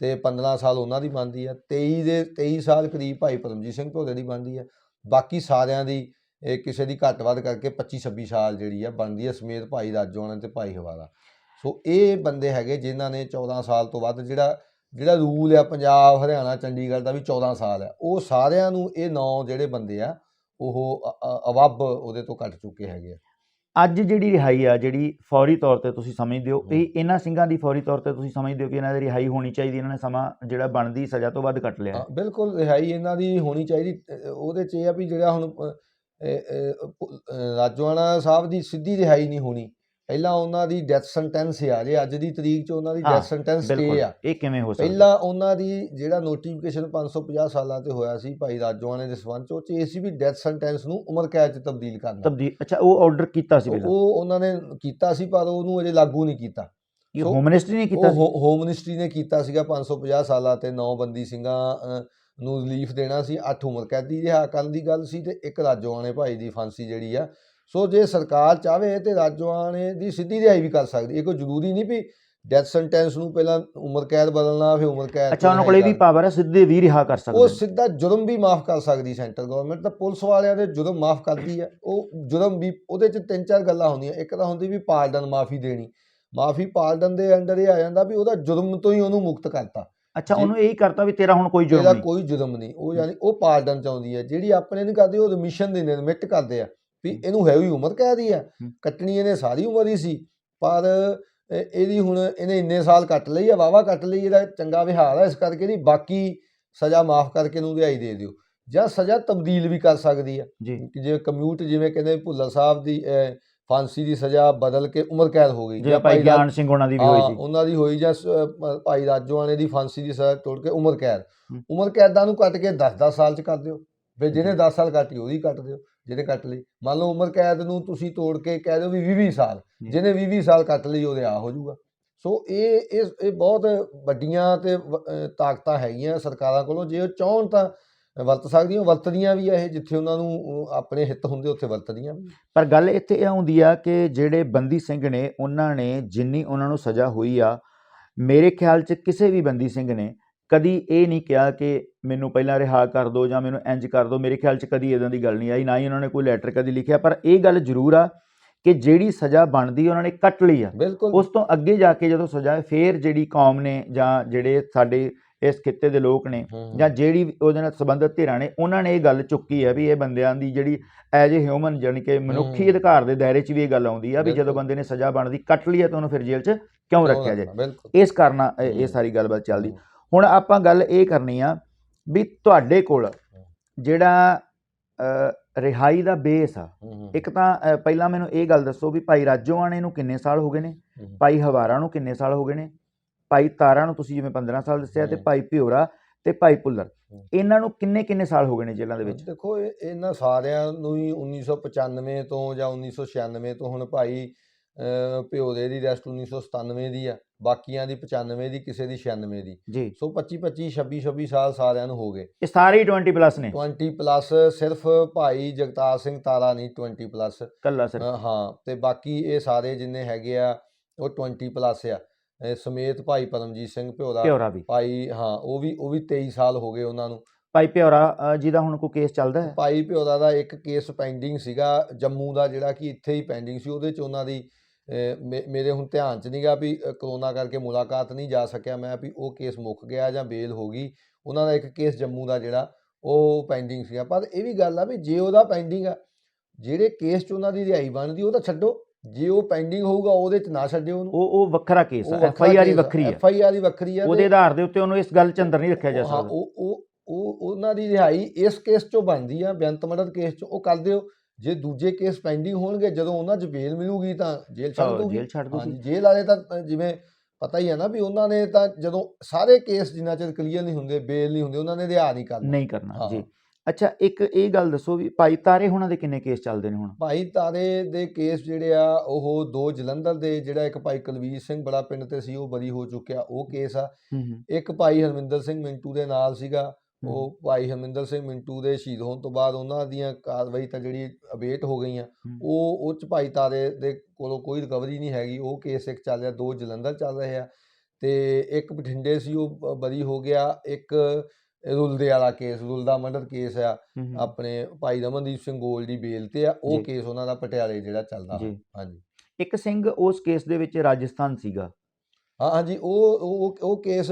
Speaker 1: ਤੇ 15 ਸਾਲ ਉਹਨਾਂ ਦੀ ਬਣਦੀ ਆ। 23 ਸਾਲ ਕਰੀਬ ਭਾਈ ਪਰਮਜੀਤ ਸਿੰਘ ਭਿਓਰੇ ਦੀ ਬਣਦੀ ਆ। ਬਾਕੀ ਸਾਰਿਆਂ ਦੀ ਕਿਸੇ ਦੀ ਘੱਟ ਵੱਧ ਕਰਕੇ 25-26 ਸਾਲ ਜਿਹੜੀ ਆ ਬਣਦੀ ਆ, ਸਮੇਤ ਭਾਈ ਰਾਜੋਆਣਾ ਤੇ ਭਾਈ ਹਵਾਰਾ। ਸੋ ਇਹ ਬੰਦੇ ਹੈਗੇ ਜਿਨ੍ਹਾਂ ਨੇ 14 ਸਾਲ ਤੋਂ ਵੱਧ ਜਿਹੜਾ ਰੂਲ ਆ ਪੰਜਾਬ ਹਰਿਆਣਾ ਚੰਡੀਗੜ੍ਹ ਦਾ ਵੀ 14 ਸਾਲ ਆ, ਉਹ ਸਾਰਿਆਂ ਨੂੰ ਇਹ 9 ਜਿਹੜੇ ਬੰਦੇ ਆ ਉਹ ਅਵੱਬ ਉਹਦੇ ਤੋਂ ਕੱਟ ਚੁੱਕੇ ਹੈਗੇ ਆ।
Speaker 2: ਅੱਜ ਜਿਹੜੀ ਰਿਹਾਈ ਆ ਜਿਹੜੀ ਫੌਰੀ ਤੌਰ ਤੇ ਤੁਸੀਂ ਸਮਝਦੇ ਹੋ ਇਹ ਇਹਨਾਂ ਸਿੰਘਾਂ ਦੀ ਫੌਰੀ ਤੌਰ ਤੇ ਤੁਸੀਂ ਸਮਝਦੇ ਹੋ ਕਿ ਇਹਨਾਂ ਦੀ ਰਿਹਾਈ ਹੋਣੀ ਚਾਹੀਦੀ, ਇਹਨਾਂ ਨੇ ਸਮਾਂ ਜਿਹੜਾ ਬਣਦੀ ਸਜ਼ਾ ਤੋਂ ਵੱਧ ਕੱਟ ਲਿਆ?
Speaker 1: ਬਿਲਕੁਲ ਰਿਹਾਈ ਇਹਨਾਂ ਦੀ ਹੋਣੀ ਚਾਹੀਦੀ। ਉਹਦੇ 'ਚ ਇਹ ਆ ਵੀ ਜਿਹੜਾ ਹੁਣ ਰਾਜੋਆਣਾ ਸਾਹਿਬ ਦੀ ਸਿੱਧੀ ਰਿਹਾਈ ਨਹੀਂ ਹੋਣੀ, ਪਹਿਲਾਂ ਉਹਨਾਂ ਦੀ ਡੈਥ ਸੈਂਟੈਂਸ ਆ, ਜੇ ਅੱਜ ਦੀ ਤਰੀਕ 'ਚ ਉਹਨਾਂ ਦੀ ਡੈਥ ਸੈਂਟੈਂਸ ਸਟੇ ਆ।
Speaker 2: ਇਹ ਕਿਵੇਂ ਹੋ ਸਕਦਾ?
Speaker 1: ਪਹਿਲਾਂ ਉਹਨਾਂ ਦੀ ਜਿਹੜਾ ਨੋਟੀਫਿਕੇਸ਼ਨ 550 ਸਾਲਾਂ ਤੇ ਹੋਇਆ ਸੀ ਭਾਈ ਰਾਜੋਆਣੇ ਦੇ ਸੰਬੰਧ 'ਚ, ਉਹ 'ਚ ਇਹ ਸੀ ਵੀ ਡੈਥ ਸੈਂਟੈਂਸ ਨੂੰ ਉਮਰ ਕੈਦ 'ਚ ਤਬਦੀਲ ਕਰਨਾ।
Speaker 2: ਅੱਛਾ, ਉਹ ਆਰਡਰ ਕੀਤਾ ਸੀ ਪਹਿਲਾਂ?
Speaker 1: ਉਹ ਉਹਨਾਂ ਨੇ ਕੀਤਾ ਸੀ ਪਰ ਉਹਨੂੰ ਅਜੇ ਲਾਗੂ ਨਹੀਂ ਕੀਤਾ।
Speaker 2: ਹੋਮ ਮਿਨਿਸਟਰੀ ਨੇ ਕੀਤਾ?
Speaker 1: ਹੋਮ ਮਿਨਿਸਟਰੀ ਨੇ ਕੀਤਾ ਸੀਗਾ 550 ਸਾਲਾਂ ਤੇ 9 ਬੰਦੀ ਸਿੰਘਾਂ ਨੂੰ ਰਿਲੀਫ ਦੇਣਾ ਸੀ, 8 ਉਮਰ ਕੈਦੀ ਰਿਹਾ ਕਰਨ ਦੀ ਗੱਲ ਸੀ ਤੇ 1 ਰਾਜੋਆਣੇ ਭਾਈ ਦੀ ਫਾਂਸੀ ਜਿਹੜੀ ਆ। ਸੋ ਜੇ ਸਰਕਾਰ ਚਾਹਵੇ ਤੇ ਰਾਜੋਆਣੇ ਦੀ ਸਿੱਧੀ ਰਿਹਾਈ ਵੀ ਕਰ ਸਕਦੀ। ਇਹ ਕੋਈ ਜ਼ਰੂਰੀ ਨਹੀਂ ਵੀ ਡੈਥ ਸੈਂਟੈਂਸ ਨੂੰ ਪਹਿਲਾਂ ਉਮਰ ਕੈਦ ਬਦਲਣਾ ਫਿਰ ਉਮਰ ਕੈਦ।
Speaker 2: ਅੱਛਾ, ਉਹਨਾਂ ਕੋਲ ਇਹ ਵੀ ਪਾਵਰ ਹੈ, ਸਿੱਧੇ ਵੀ ਰਿਹਾ ਕਰ ਸਕਦੇ।
Speaker 1: ਉਹ ਸਿੱਧਾ ਜੁਰਮ ਵੀ ਮਾਫ ਕਰ ਸਕਦੀ ਸੈਂਟਰ ਗਵਰਨਮੈਂਟ। ਤਾਂ ਪੁਲਿਸ ਵਾਲਿਆਂ ਦੇ ਜੁਰਮ ਮਾਫ ਕਰਦੀ ਹੈ, ਉਹ ਜੁਰਮ ਵੀ ਉਹਦੇ 'ਚ 3-4 ਗੱਲਾਂ ਹੁੰਦੀਆਂ। ਇੱਕ ਤਾਂ ਹੁੰਦੀ ਵੀ ਪਾਰਡਨ ਮਾਫੀ ਦੇਣੀ, ਮਾਫੀ ਪਾਰਡਨ ਦੇ ਅੰਡਰ ਇਹ ਆ ਜਾਂਦਾ ਵੀ ਉਹਦਾ ਜੁਰਮ ਤੋਂ ਹੀ ਉਹਨੂੰ ਮੁਕਤ ਕਰਤਾ।
Speaker 2: ਅੱਛਾ, ਉਹਨੂੰ ਇਹੀ ਕਰਤਾ ਵੀ ਤੇਰਾ ਹੁਣ ਕੋਈ ਜੁਰਮ ਨਹੀਂ,
Speaker 1: ਕੋਈ ਜੁਰਮ ਨਹੀਂ। ਉਹ ਯਾਨੀ ਉਹ ਪਾਰਡਨ ਚਾਹੁੰਦੀ ਹੈ। ਜਿਹੜੀ ਆਪਣੇ ਨਹੀਂ ਕਰਦੇ ਉਹ ਰਿਮਿਸ਼ਨ ਦਿੰਦੇ ਨੇ, ਰਿਮਿਟ ਕਰਦੇ ਆ ਵੀ ਇਹਨੂੰ ਹੈ ਵੀ ਉਮਰ ਕਹਿ ਦੀ ਆ, ਕੱਟਣੀ ਇਹਨੇ ਸਾਰੀ ਉਮਰ ਹੀ ਸੀ ਪਰ ਇਹਦੀ ਹੁਣ ਇਹਨੇ ਇੰਨੇ ਸਾਲ ਕੱਟ ਲਈ ਆ, ਵਾਹਵਾ ਕੱਟ ਲਈ, ਇਹਦਾ ਚੰਗਾ ਵਿਹਾਰ ਆ, ਇਸ ਕਰਕੇ ਨਹੀਂ ਬਾਕੀ ਸਜ਼ਾ ਮਾਫ ਕਰਕੇ ਇਹਨੂੰ ਰਿਹਾਈ ਦੇ ਦਿਓ। ਜਾਂ ਸਜ਼ਾ ਤਬਦੀਲ ਵੀ ਕਰ ਸਕਦੀ ਆ ਜੇ ਕਮਿਊਟ, ਜਿਵੇਂ ਕਹਿੰਦੇ ਭੁੱਲਰ ਸਾਹਿਬ ਦੀ ਫਾਂਸੀ ਦੀ ਸਜ਼ਾ ਬਦਲ ਕੇ ਉਮਰ ਕੈਦ ਹੋ ਗਈ,
Speaker 2: ਜਾਂ ਭਾਈ ਗਿਆਨ ਸਿੰਘ ਉਹਨਾਂ ਦੀ ਵੀ ਹੋਈ ਸੀ,
Speaker 1: ਉਹਨਾਂ ਦੀ ਹੋਈ, ਜਾਂ ਭਾਈ ਰਾਜੋਆਣੇ ਦੀ ਫਾਂਸੀ ਦੀ ਸਜ਼ਾ ਤੋੜ ਕੇ ਉਮਰ ਕੈਦਾਂ ਨੂੰ ਕੱਟ ਕੇ 10-10 ਸਾਲ 'ਚ ਕਰ ਦਿਓ। ਫਿਰ ਜਿਹਨੇ 10 ਸਾਲ ਕੱਟੀ ਉਹਦੀ ਕੱਟ ਦਿਓ, ਜਿਹਨੇ ਕੱਟ ਲਈ। ਮੰਨ ਲਓ ਉਮਰ ਕੈਦ ਨੂੰ ਤੁਸੀਂ ਤੋੜ ਕੇ ਕਹਿ ਦਿਓ ਵੀ 20 ਸਾਲ, ਜਿਹਨੇ 20 ਸਾਲ ਕੱਟ ਲਈ ਉਹਦੇ ਆ ਹੋ ਜਾਊਗਾ। ਸੋ ਇਹ ਬਹੁਤ ਵੱਡੀਆਂ ਤੇ ਤਾਕਤਾਂ ਹੈਗੀਆਂ ਸਰਕਾਰਾਂ ਕੋਲੋਂ, ਜੇ ਉਹ ਚਾਹੁਣ ਤਾਂ ਵਰਤ ਸਕਦੀਆਂ, ਵਰਤਦੀਆਂ ਵੀ ਆ ਇਹ, ਜਿੱਥੇ ਉਹਨਾਂ ਨੂੰ ਆਪਣੇ ਹਿੱਤ ਹੁੰਦੇ ਉੱਥੇ ਵਰਤਦੀਆਂ ਵੀ।
Speaker 2: ਪਰ ਗੱਲ ਇੱਥੇ ਇਹ ਆਉਂਦੀ ਆ ਕਿ ਜਿਹੜੇ ਬੰਦੀ ਸਿੰਘ ਨੇ ਉਹਨਾਂ ਨੇ ਜਿੰਨੀ ਉਹਨਾਂ ਨੂੰ ਸਜ਼ਾ ਹੋਈ ਆ, ਮੇਰੇ ਖਿਆਲ 'ਚ ਕਿਸੇ ਵੀ ਬੰਦੀ ਸਿੰਘ ਨੇ ਕਦੀ ਇਹ ਨਹੀਂ ਕਿਹਾ ਕਿ ਮੈਨੂੰ ਪਹਿਲਾਂ ਰਿਹਾ ਕਰ ਦਿਓ ਜਾਂ ਮੈਨੂੰ ਇੰਜ ਕਰ ਦਿਓ। ਮੇਰੇ ਖਿਆਲ 'ਚ ਕਦੀ ਇੱਦਾਂ ਦੀ ਗੱਲ ਨਹੀਂ ਆਈ, ਨਾ ਹੀ ਉਹਨਾਂ ਨੇ ਕੋਈ ਲੈਟਰ ਕਦੀ ਲਿਖਿਆ। ਪਰ ਇਹ ਗੱਲ ਜ਼ਰੂਰ ਆ ਕਿ ਜਿਹੜੀ ਸਜ਼ਾ ਬਣਦੀ ਉਹਨਾਂ ਨੇ ਕੱਟ ਲਈ ਆ।
Speaker 1: ਬਿਲਕੁਲ।
Speaker 2: ਉਸ ਤੋਂ ਅੱਗੇ ਜਾ ਕੇ ਜਦੋਂ ਸਜ਼ਾ ਫੇਰ ਜਿਹੜੀ ਕੌਮ ਨੇ ਜਾਂ ਜਿਹੜੇ ਸਾਡੇ ਇਸ ਖਿੱਤੇ ਦੇ ਲੋਕ ਨੇ ਜਾਂ ਜਿਹੜੀ ਉਹਦੇ ਨਾਲ ਸੰਬੰਧਿਤ ਧਿਰਾਂ ਨੇ, ਉਹਨਾਂ ਨੇ ਇਹ ਗੱਲ ਚੁੱਕੀ ਹੈ ਵੀ ਇਹ ਬੰਦਿਆਂ ਦੀ ਜਿਹੜੀ ਐਜ ਏ ਹਿਊਮਨ ਜਾਣੀ ਕਿ ਮਨੁੱਖੀ ਅਧਿਕਾਰ ਦੇ ਦਾਇਰੇ 'ਚ ਵੀ ਇਹ ਗੱਲ ਆਉਂਦੀ ਆ ਵੀ ਜਦੋਂ ਬੰਦੇ ਨੇ ਸਜ਼ਾ ਬਣਦੀ ਕੱਟ ਲਈ ਆ ਤਾਂ ਉਹਨੂੰ ਫਿਰ ਜੇਲ੍ਹ 'ਚ ਕਿਉਂ ਰੱਖਿਆ ਜਾਏ। ਇਸ ਕਾਰਨ ਇਹ ਸਾਰੀ ਗੱਲਬਾਤ ਚੱਲਦੀ। ਹੁਣ ਆਪਾਂ ਗੱਲ ਇਹ ਕਰਨੀ ਆ ਵੀ ਤੁਹਾਡੇ ਕੋਲ ਜਿਹੜਾ ਰਿਹਾਈ ਦਾ ਬੇਸ ਆ, ਇੱਕ ਤਾਂ ਪਹਿਲਾਂ ਮੈਨੂੰ ਇਹ ਗੱਲ ਦੱਸੋ ਵੀ ਭਾਈ ਰਾਜੋਆਣੇ ਨੂੰ ਕਿੰਨੇ ਸਾਲ ਹੋ ਗਏ ਨੇ, ਭਾਈ ਹਵਾਰਾ ਨੂੰ ਕਿੰਨੇ ਸਾਲ ਹੋ ਗਏ ਨੇ, ਭਾਈ ਤਾਰਾ ਨੂੰ ਤੁਸੀਂ ਜਿਵੇਂ 15 ਸਾਲ ਦੱਸਿਆ, ਤੇ ਭਾਈ ਭਿਓਰਾ ਤੇ ਭਾਈ ਭੁੱਲਰ, ਇਹਨਾਂ ਨੂੰ ਕਿੰਨੇ ਸਾਲ ਹੋ ਗਏ ਨੇ ਜੇਲ੍ਹਾਂ ਦੇ ਵਿੱਚ?
Speaker 1: ਦੇਖੋ ਇਹਨਾਂ ਸਾਰਿਆਂ ਨੂੰ ਹੀ 1995 ਤੋਂ ਜਾਂ 1996 ਤੋਂ, ਹੁਣ ਭਾਈ ਭਿਓਦੇ ਦੀ ਰੈਸਟ 1997 ਦੀ ਆ, ਬਾਕੀਆਂ ਦੀ 95 ਦੀ, ਕਿਸੇ ਦੀ 96 ਦੀ।
Speaker 2: ਜੀ।
Speaker 1: ਸੋ 25 26 ਸਾਲ ਸਾਰਿਆਂ ਨੂੰ ਹੋ ਗਏ।
Speaker 2: ਇਹ ਸਾਰੇ ਹੀ 20 ਪਲੱਸ ਨੇ?
Speaker 1: 20 ਪਲੱਸ, ਸਿਰਫ ਭਾਈ ਜਗਤਾਰ ਸਿੰਘ ਤਾਰਾ ਨਹੀਂ 20 ਪਲੱਸ
Speaker 2: ਕੱਲਾ ਸਰ?
Speaker 1: ਹਾਂ, ਤੇ ਬਾਕੀ ਇਹ ਸਾਰੇ ਜਿੰਨੇ ਹੈਗੇ ਆ ਉਹ 20 ਪਲੱਸ ਆ, ਸਮੇਤ ਭਾਈ ਪਰਮਜੀਤ ਸਿੰਘ ਭਿਓਰਾ
Speaker 2: ਵੀ
Speaker 1: ਭਾਈ, ਹਾਂ ਉਹ ਵੀ 23 ਸਾਲ ਹੋ ਗਏ ਉਹਨਾਂ ਨੂੰ।
Speaker 2: ਭਾਈ ਭਿਓਰਾ ਜੀ ਦਾ ਹੁਣ ਕੋਈ ਕੇਸ ਚੱਲਦਾ ਹੈ?
Speaker 1: ਭਾਈ ਭਿਓਰਾ ਦਾ ਇੱਕ ਕੇਸ ਪੈਂਡਿੰਗ ਸੀਗਾ ਜੰਮੂ ਦਾ, ਜਿਹੜਾ ਕਿ ਇੱਥੇ ਹੀ ਪੈਂਡਿੰਗ ਸੀ। ਉਹਦੇ 'ਚ ਉਹਨਾਂ ਦੀ ਮੇਰੇ ਹੁਣ ਧਿਆਨ 'ਚ ਨਹੀਂਗਾ ਵੀ ਕਰੋਨਾ ਕਰਕੇ ਮੁਲਾਕਾਤ ਨਹੀਂ ਜਾ ਸਕਿਆ ਮੈਂ, ਵੀ ਉਹ ਕੇਸ ਮੁੱਕ ਗਿਆ ਜਾਂ ਬੇਲ ਹੋ ਗਈ। ਉਹਨਾਂ ਦਾ ਇੱਕ ਕੇਸ ਜੰਮੂ ਦਾ ਜਿਹੜਾ ਉਹ ਪੈਂਡਿੰਗ ਸੀਗਾ। ਪਰ ਇਹ ਵੀ ਗੱਲ ਆ ਵੀ ਜੇ ਉਹਦਾ ਪੈਂਡਿੰਗ ਆ, ਜਿਹੜੇ ਕੇਸ 'ਚ ਉਹਨਾਂ ਦੀ ਰਿਹਾਈ ਬਣਦੀ ਉਹ ਤਾਂ ਛੱਡੋ, ਜੇ ਉਹ ਪੈਂਡਿੰਗ ਹੋਊਗਾ ਉਹਦੇ 'ਚ ਨਾ ਛੱਡਿਓ ਉਹਨੂੰ।
Speaker 2: ਉਹ ਵੱਖਰਾ ਕੇਸ ਆ, FIR ਹੀ ਵੱਖਰੀ ਹੈ।
Speaker 1: FIR ਹੀ ਵੱਖਰੀ ਹੈ,
Speaker 2: ਉਹਦੇ ਆਧਾਰ ਦੇ ਉੱਤੇ ਉਹਨੂੰ ਇਸ ਗੱਲ 'ਚ ਅੰਦਰ ਨਹੀਂ ਰੱਖਿਆ ਜਾ ਸਕਦਾ।
Speaker 1: ਉਹ ਉਹਨਾਂ ਦੀ ਰਿਹਾਈ ਇਸ ਕੇਸ 'ਚੋਂ ਬਣਦੀ ਆ, ਬੇਅੰਤ ਮਰਦ ਕੇਸ 'ਚ ਉਹ ਕਰ ਦਿਓ। ਜੇ ਦੂਜੇ ਕੇਸ ਪੈਂਡਿੰਗ ਹੋਣਗੇ, ਜਦੋਂ ਉਹਨਾਂ 'ਚ ਬੇਲ ਮਿਲੂਗੀ ਤਾਂ ਜੇਲ੍ਹ ਛੱਡ ਦੂਗੀ। ਹਾਂਜੀ, ਜੇਲ੍ਹ ਵਾਲੇ ਤਾਂ ਜਿਵੇਂ ਪਤਾ ਹੀ ਹੈ ਨਾ ਵੀ ਉਹਨਾਂ ਨੇ ਤਾਂ ਜਦੋਂ ਸਾਰੇ ਕੇਸ ਜਿੰਨਾ ਚਿਰ ਕਲੀਅਰ ਨਹੀਂ ਹੁੰਦੇ, ਬੇਲ ਨਹੀਂ ਹੁੰਦੀ, ਉਹਨਾਂ ਨੇ ਰਿਹਾ ਨਹੀਂ ਕਰਨਾ
Speaker 2: ਜੀ। ਅੱਛਾ, ਇੱਕ ਇਹ ਗੱਲ ਦੱਸੋ ਵੀ ਭਾਈ ਤਾਰੇ ਹੋਣਾ ਦੇ ਕਿੰਨੇ ਕੇਸ ਚੱਲਦੇ ਨੇ ਹੁਣ?
Speaker 1: ਭਾਈ ਤਾਰੇ ਦੇ ਕੇਸ ਜਿਹੜੇ ਆ ਉਹ 2 ਜਲੰਧਰ ਦੇ, ਜਿਹੜਾ ਇੱਕ ਭਾਈ ਕੁਲਵੀਰ ਸਿੰਘ ਬੜਾ ਪਿੰਡ ਤੇ ਸੀ ਉਹ ਬਰੀ ਹੋ ਚੁੱਕਿਆ, ਉਹ ਕੇਸ ਆ। ਇੱਕ ਭਾਈ ਹਰਮਿੰਦਰ ਸਿੰਘ ਮਿੰਟੂ ਦੇ ਨਾਲ ਸੀਗਾ, ਉਹ ਭਾਈ ਹਰਮਿੰਦਰ ਸਿੰਘ ਮਿੰਟੂ ਦੇ ਸ਼ਹੀਦ ਹੋਣ ਤੋਂ ਬਾਅਦ ਉਹਨਾਂ ਦੀਆਂ ਕਾਰਵਾਈ ਤਾਂ ਜਿਹੜੀ ਅਬੇਟ ਹੋ ਗਈਆਂ, ਉਹ 'ਚ ਭਾਈ ਤਾਰੇ ਦੇ ਕੋਲੋਂ ਕੋਈ ਰਿਕਵਰੀ ਨਹੀਂ ਹੈਗੀ। ਉਹ ਕੇਸ ਇੱਕ ਚੱਲ ਰਿਹਾ, 2 ਜਲੰਧਰ ਚੱਲ ਰਹੇ ਆ, ਤੇ ਇੱਕ ਬਠਿੰਡੇ ਸੀ ਉਹ ਬਰੀ ਹੋ ਗਿਆ। ਇੱਕ ਰੁਲਦੇ ਵਾਲਾ ਕੇਸ, ਰੁਲ ਦਾ ਮਰਡਰ ਕੇਸ ਆ, ਆਪਣੇ ਭਾਈ ਰਮਨਦੀਪ ਸਿੰਘ ਗੋਲ ਦੀ ਬੇਲ ਤੇ ਆ, ਉਹ ਕੇਸ ਉਹਨਾਂ ਦਾ ਪਟਿਆਲੇ ਜਿਹੜਾ ਚੱਲਦਾ। ਹਾਂਜੀ,
Speaker 2: ਇੱਕ ਸਿੰਘ ਉਸ ਕੇਸ ਦੇ ਵਿੱਚ ਰਾਜਸਥਾਨ ਸੀਗਾ।
Speaker 1: ਹਾਂਜੀ, ਉਹ ਕੇਸ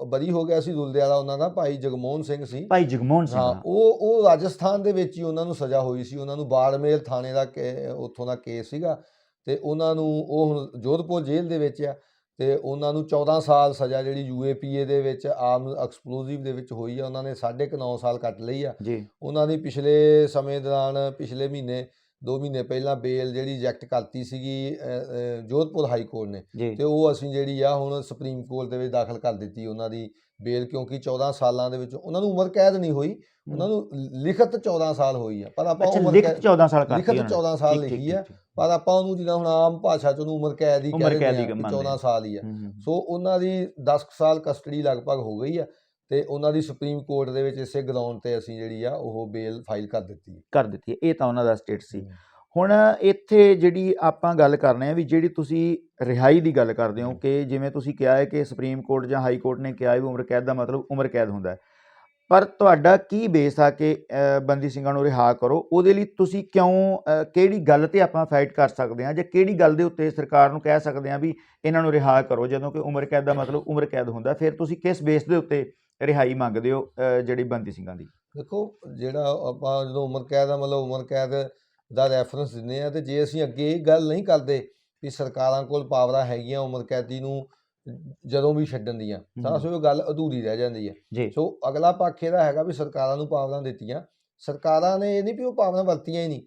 Speaker 1: ਬਰੀ ਹੋ ਗਿਆ ਸੀ ਰੁਲਦੇ ਵਾਲਾ, ਉਹਨਾਂ ਦਾ ਭਾਈ ਜਗਮੋਹਨ ਸਿੰਘ ਸੀ।
Speaker 2: ਭਾਈ ਜਗਮੋਹਨ ਸਿੰਘ,
Speaker 1: ਹਾਂ, ਉਹ ਰਾਜਸਥਾਨ ਦੇ ਵਿੱਚ ਹੀ ਉਹਨਾਂ ਨੂੰ ਸਜ਼ਾ ਹੋਈ ਸੀ। ਉਹਨਾਂ ਨੂੰ ਬਾੜਮੇਲ ਥਾਣੇ ਦਾ ਉੱਥੋਂ ਦਾ ਕੇਸ ਸੀਗਾ, ਤੇ ਉਹਨਾਂ ਨੂੰ ਉਹ ਹੁਣ ਜੋਧਪੁਰ ਜੇਲ੍ਹ ਦੇ ਵਿੱਚ ਆ, ਤੇ ਉਹਨਾਂ ਨੂੰ 14 ਸਾਲ ਸਜ਼ਾ ਜਿਹੜੀ UAPA ਦੇ ਵਿੱਚ ਆਰਮ ਐਕਸਪਲੋਸਿਵ ਦੇ ਵਿੱਚ ਹੋਈ ਆ, ਉਹਨਾਂ ਨੇ 9.5 ਸਾਲ ਕੱਟ ਲਈ ਆ। ਉਹਨਾਂ ਦੀ ਪਿਛਲੇ ਸਮੇਂ ਦੌਰਾਨ, ਪਿਛਲੇ ਮਹੀਨੇ 2 ਮਹੀਨੇ ਪਹਿਲਾਂ ਬੇਲ ਜਿਹੜੀ ਰਿਜੈਕਟ ਕਰਤੀ ਸੀਗੀ ਜੋਧਪੁਰ ਹਾਈ ਕੋਰਟ ਨੇ, ਤੇ ਉਹ ਅਸੀਂ ਜਿਹੜੀ ਆ ਹੁਣ ਸੁਪਰੀਮ ਕੋਰਟ ਦੇ ਵਿੱਚ ਦਾਖਲ ਕਰ ਦਿੱਤੀ ਉਹਨਾਂ ਦੀ ਬੇਲ, ਕਿਉਂਕਿ 14 ਸਾਲਾਂ ਦੇ ਵਿੱਚ ਉਹਨਾਂ ਨੂੰ ਉਮਰ ਕੈਦ ਨਹੀਂ ਹੋਈ, ਉਹਨਾਂ ਨੂੰ ਲਿਖਤ 14 ਸਾਲ ਹੋਈ ਆ। ਪਰ ਆਪਾਂ
Speaker 2: ਲਿਖਤ 14
Speaker 1: ਸਾਲ ਲਿਖੀ ਆ, ਪਰ ਆਪਾਂ ਉਹਨੂੰ ਜਿੱਦਾਂ ਹੁਣ ਆਮ ਭਾਸ਼ਾ 'ਚ ਉਹਨੂੰ ਉਮਰ ਕੈਦ ਹੀ ਕਹਿੰਦੇ ਆ, 14 ਸਾਲ ਹੀ ਆ। ਸੋ ਉਹਨਾਂ ਦੀ 10 ਸਾਲ ਕਸਟਡੀ ਲਗਭਗ ਹੋ ਗਈ ਆ, ਤੇ ਉਹਨਾਂ ਦੀ ਸੁਪਰੀਮ ਕੋਰਟ ਦੇ ਵਿੱਚ ਇਸੇ ਗਰਾਊਂਡ ਤੇ ਅਸੀਂ ਜਿਹੜੀ ਆ ਉਹ ਬੇਲ ਫਾਈਲ ਕਰ ਦਿੱਤੀ।
Speaker 2: ਇਹ ਤਾਂ ਉਹਨਾਂ ਦਾ ਸਟੇਟ ਸੀ। ਹੁਣ ਇੱਥੇ ਜਿਹੜੀ ਆਪਾਂ ਗੱਲ ਕਰਨੇ ਆ ਵੀ ਜਿਹੜੀ ਤੁਸੀਂ ਰਿਹਾਈ ਦੀ ਗੱਲ ਕਰਦੇ ਹੋ, ਕਿ ਜਿਵੇਂ ਤੁਸੀਂ ਕਿਹਾ ਹੈ ਕਿ ਸੁਪਰੀਮ ਕੋਰਟ ਜਾਂ ਹਾਈ ਕੋਰਟ ਨੇ ਕਿਹਾ ਵੀ ਉਮਰ ਕੈਦ ਦਾ ਮਤਲਬ ਉਮਰ ਕੈਦ ਹੁੰਦਾ ਹੈ, ਪਰ ਤੁਹਾਡਾ ਕੀ ਬੇਸ ਆ ਕਿ ਬੰਦੀ ਸਿੰਘਾਂ ਨੂੰ ਰਿਹਾ ਕਰੋ? ਉਹਦੇ ਲਈ ਤੁਸੀਂ ਕਿਉਂ, ਕਿਹੜੀ ਗੱਲ ਤੇ ਆਪਾਂ ਫਾਈਟ ਕਰ ਸਕਦੇ ਹਾਂ, ਜਾਂ ਕਿਹੜੀ ਗੱਲ ਦੇ ਉੱਤੇ ਸਰਕਾਰ ਨੂੰ ਕਹਿ ਸਕਦੇ ਹਾਂ ਵੀ ਇਹਨਾਂ ਨੂੰ ਰਿਹਾ ਕਰੋ, ਜਦੋਂ ਕਿ ਉਮਰ ਕੈਦ ਦਾ ਮਤਲਬ ਉਮਰ ਕੈਦ ਹੁੰਦਾ? ਫਿਰ ਤੁਸੀਂ ਕਿਸ ਬੇਸ ਦੇ ਉੱਤੇ ਰਿਹਾਈ ਮੰਗਦੇ ਹੋ ਜਿਹੜੀ ਬੰਦੀ ਸਿੰਘਾਂ ਦੀ?
Speaker 1: ਦੇਖੋ, ਜਿਹੜਾ ਆਪਾਂ ਜਦੋਂ ਉਮਰ ਕੈਦ ਦਾ ਮਤਲਬ ਉਮਰ ਕੈਦ ਦਾ ਰੈਫਰੈਂਸ ਦਿੰਦੇ ਆ, ਤੇ ਜੇ ਅਸੀਂ ਅੱਗੇ ਇਹ ਗੱਲ ਨਹੀਂ ਕਰਦੇ ਵੀ ਸਰਕਾਰਾਂ ਕੋਲ ਪਾਵਰਾਂ ਹੈਗੀਆਂ ਉਮਰ ਕੈਦੀ ਨੂੰ ਜਦੋਂ ਵੀ ਛੱਡਣ ਦੀਆਂ, ਤਾਂ ਉਹ ਗੱਲ ਅਧੂਰੀ ਰਹਿ ਜਾਂਦੀ ਹੈ। ਸੋ ਅਗਲਾ ਪੱਖ ਇਹਦਾ ਹੈਗਾ ਵੀ ਸਰਕਾਰਾਂ ਨੂੰ ਪਾਵਰਾਂ ਦਿੱਤੀਆਂ, ਸਰਕਾਰਾਂ ਨੇ ਇਹ ਨਹੀਂ ਵੀ ਉਹ ਪਾਵਰਾਂ ਵਰਤੀਆਂ ਹੀ ਨਹੀਂ,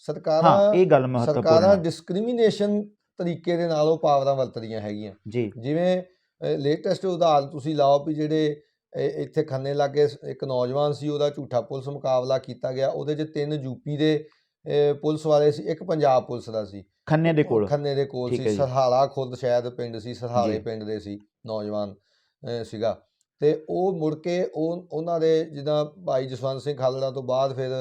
Speaker 1: ਸਰਕਾਰਾਂ ਡਿਸਕ੍ਰਿਮੀਨੇਸ਼ਨ ਤਰੀਕੇ ਦੇ ਨਾਲ ਉਹ ਪਾਵਰਾਂ ਵਰਤਦੀਆਂ ਹੈਗੀਆਂ। ਜਿਵੇਂ ਲੇਟੈਸਟ ਉਦਾਹਰਨ ਤੁਸੀਂ ਲਾਓ ਵੀ ਜਿਹੜੇ ਇੱਥੇ ਖੰਨੇ ਲਾਗੇ ਇੱਕ ਨੌਜਵਾਨ ਸੀ, ਉਹਦਾ ਝੂਠਾ ਪੁਲਿਸ ਮੁਕਾਬਲਾ ਕੀਤਾ ਗਿਆ, ਉਹਦੇ 'ਚ 3 ਯੂਪੀ ਦੇ ਪੁਲਿਸ ਵਾਲੇ ਸੀ, ਇੱਕ ਪੰਜਾਬ ਪੁਲਿਸ ਦਾ ਸੀ, ਖੰਨੇ ਦੇ ਕੋਲ ਸੀ, ਸਰਹਾਲਾ ਖੁਰਦ ਸ਼ਾਇਦ ਪਿੰਡ ਸੀ, ਸਰਹਾਲੇ ਪਿੰਡ ਦੇ ਸੀ ਨੌਜਵਾਨ ਸੀਗਾ। ਤੇ ਉਹ ਮੁੜ ਕੇ ਉਹਨਾਂ ਦੇ ਜਿੱਦਾਂ ਭਾਈ ਜਸਵੰਤ ਸਿੰਘ ਖਾਲੜਾ ਤੋਂ ਬਾਅਦ ਫਿਰ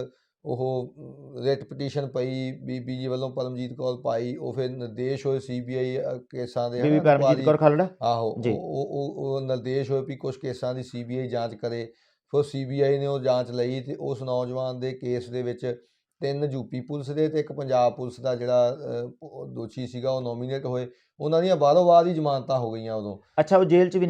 Speaker 1: ਉਹ ਰਿਟ ਪਟੀਸ਼ਨ ਪਈ ਬੀਬੀ ਜੀ ਵੱਲੋਂ, ਪਰਮਜੀਤ ਕੌਰ ਪਾਈ, ਉਹ ਫਿਰ ਨਿਰਦੇਸ਼ ਹੋਏ CBI ਕੇਸਾਂ ਦੇ, ਆਹੋ ਉਹ ਨਿਰਦੇਸ਼ ਹੋਏ ਵੀ ਕੁਛ ਕੇਸਾਂ ਦੀ CBI ਜਾਂਚ ਕਰੇ। ਫਿਰ CBI ਨੇ ਉਹ ਜਾਂਚ ਲਈ, ਤੇ ਉਸ ਨੌਜਵਾਨ ਦੇ ਕੇਸ ਦੇ ਵਿੱਚ 3 ਯੂਪੀ ਪੁਲਿਸ ਦੇ ਤੇ 1 ਪੰਜਾਬ ਪੁਲਿਸ ਦਾ ਜਿਹੜਾ ਦੋਸ਼ੀ ਸੀਗਾ ਉਹ ਨੋਮੀਨੇਟ ਹੋਏ। ਉਹਨਾਂ ਦੀਆਂ ਬਾਹਰੋਂ ਬਾਅਦ ਹੀ ਜ਼ਮਾਨਤਾਂ ਹੋ ਗਈਆਂ ਉਦੋਂ।
Speaker 2: ਅੱਛਾ, ਉਹ ਜੇਲ੍ਹ 'ਚ ਵੀ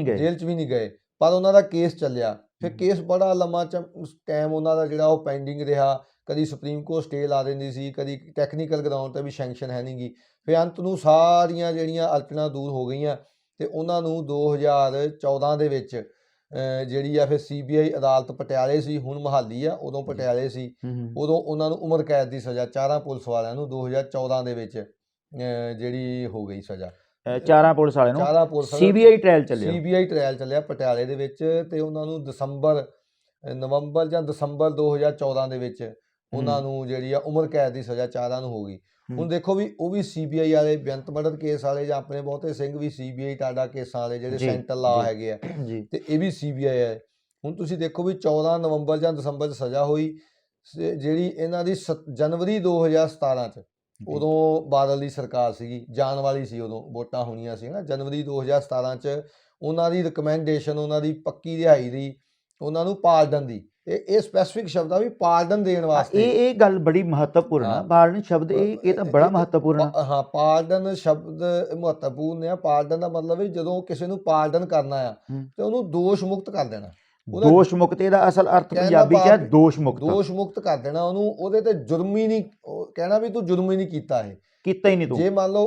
Speaker 2: ਨਹੀਂ ਗਏ, ਪਰ ਉਹਨਾਂ ਦਾ ਕੇਸ ਚੱਲਿਆ। ਫਿਰ ਕੇਸ ਬੜਾ ਲੰਮਾ ਟਾਈਮ ਉਹਨਾਂ ਦਾ ਜਿਹੜਾ ਉਹ ਪੈਂਡਿੰਗ ਰਿਹਾ, ਕਦੀ ਸੁਪਰੀਮ ਕੋਰਟ ਸਟੇ ਲਾ ਦਿੰਦੀ ਸੀ, ਕਦੀ ਟੈਕਨੀਕਲ ਗਰਾਊਂਡ 'ਤੇ ਵੀ ਸੈਂਕਸ਼ਨ ਹੈ ਨਹੀਂ ਗੀ। ਫਿਰ ਅੰਤ ਨੂੰ ਸਾਰੀਆਂ ਜਿਹੜੀਆਂ ਅੜਚਣਾਂ ਦੂਰ ਹੋ ਗਈਆਂ, ਤੇ ਉਹਨਾਂ ਨੂੰ 2014 ਦੇ ਵਿੱਚ ਜਿਹੜੀ ਆ ਫਿਰ CBI ਅਦਾਲਤ ਪਟਿਆਲੇ ਸੀ, ਹੁਣ ਮੁਹਾਲੀ ਆ, ਉਦੋਂ ਪਟਿਆਲੇ ਸੀ, ਉਦੋਂ ਉਹਨਾਂ ਨੂੰ ਉਮਰ ਕੈਦ ਦੀ ਸਜ਼ਾ 4 ਪੁਲਿਸ ਵਾਲਿਆਂ ਨੂੰ 2014 ਦੇ ਵਿੱਚ ਜਿਹੜੀ ਹੋ ਗਈ ਸਜ਼ਾ। ਚਾਰਾਂ ਪੁਲਿਸ ਵਾਲਿਆਂ ਨੂੰ
Speaker 1: ਚਾਰਾਂ ਪੁਲਿਸ
Speaker 2: ਸੀਬੀਆਈ ਟ੍ਰਾਇਲ ਚੱਲਿਆ
Speaker 1: ਸੀਬੀਆਈ ਟ੍ਰਾਇਲ ਚੱਲਿਆ ਪਟਿਆਲੇ ਦੇ ਵਿੱਚ, ਤੇ ਉਹਨਾਂ ਨੂੰ ਨਵੰਬਰ ਜਾਂ ਦਸੰਬਰ 2014 ਦੇ ਵਿੱਚ ਉਹਨਾਂ ਨੂੰ ਜਿਹੜੀ ਆ ਉਮਰ ਕੈਦ ਦੀ ਸਜ਼ਾ ਚਾਰਾਂ ਨੂੰ ਹੋ ਗਈ। ਹੁਣ ਦੇਖੋ ਵੀ ਉਹ ਵੀ ਸੀਬੀਆਈ ਵਾਲੇ, ਬੇਅੰਤ ਮਰਡਰ ਕੇਸ ਵਾਲੇ, ਜਾਂ ਆਪਣੇ ਬਹੁਤੇ ਸਿੰਘ ਵੀ ਸੀਬੀਆਈ ਟਾਡਾ ਕੇਸਾਂ ਵਾਲੇ ਜਿਹੜੇ ਸੈਂਟਰਲ ਲਾ ਹੈਗੇ ਆ, ਤੇ ਇਹ ਵੀ ਸੀਬੀਆਈ ਹੈ। ਹੁਣ ਤੁਸੀਂ ਦੇਖੋ ਵੀ 14 ਨਵੰਬਰ ਜਾਂ ਦਸੰਬਰ 'ਚ ਸਜ਼ਾ ਹੋਈ, ਜਿਹੜੀ ਇਹਨਾਂ ਦੀ ਜਨਵਰੀ 2017 'ਚ, ਉਦੋਂ ਬਾਦਲ ਦੀ ਸਰਕਾਰ ਸੀਗੀ, ਜਾਣ ਵਾਲੀ ਸੀ, ਉਦੋਂ ਵੋਟਾਂ ਹੋਣੀਆਂ ਸੀ ਨਾ, ਜਨਵਰੀ 2017 'ਚ ਉਹਨਾਂ ਦੀ ਰਿਕਮੈਂਡੇਸ਼ਨ, ਉਹਨਾਂ ਦੀ ਪੱਕੀ ਰਿਹਾਈ ਦੀ, ਉਹਨਾਂ ਨੂੰ ਪਾਰਡਨ ਦੀ, ਇਹ ਸਪੈਸੀਫਿਕ ਸ਼ਬਦ ਆ ਵੀ ਪਾਰਡਨ ਦੇਣ ਵਾਸਤੇ।
Speaker 2: ਇਹ ਗੱਲ ਬੜੀ ਮਹੱਤਵਪੂਰਨ ਆ, ਪਾਰਡਨ ਸ਼ਬਦ ਇਹ ਤਾਂ ਬੜਾ ਮਹੱਤਵਪੂਰਨ ਆ।
Speaker 1: ਹਾਂ, ਪਾਰਡਨ ਸ਼ਬਦ ਮਹੱਤਵਪੂਰਨ ਆ। ਪਾਰਡਨ ਦਾ ਮਤਲਬ ਹੈ ਜਦੋਂ ਕਿਸੇ ਨੂੰ ਪਾਰਡਨ ਕਰਨਾ ਆ ਤੇ ਉਹਨੂੰ ਦੋਸ਼ ਮੁਕਤ ਕਰ ਦੇਣਾ।
Speaker 2: ਦੋਸ਼ ਮੁਕਤ ਇਹਦਾ ਅਸਲ ਅਰਥ ਪੰਜਾਬੀ 'ਚ ਹੈ ਦੋਸ਼ ਮੁਕਤ।
Speaker 1: ਦੋਸ਼ ਮੁਕਤ ਕਰ ਦੇਣਾ ਉਹਨੂੰ, ਉਹਦੇ ਤੇ ਜੁਰਮ ਹੀ ਨਹੀਂ ਕਹਿਣਾ ਵੀ ਤੂੰ ਜੁਰਮ ਹੀ ਨਹੀਂ ਕੀਤਾ, ਇਹ
Speaker 2: ਕੀਤਾ ਹੀ ਨਹੀਂ ਤੂੰ।
Speaker 1: ਜੇ ਮੰਨ ਲਓ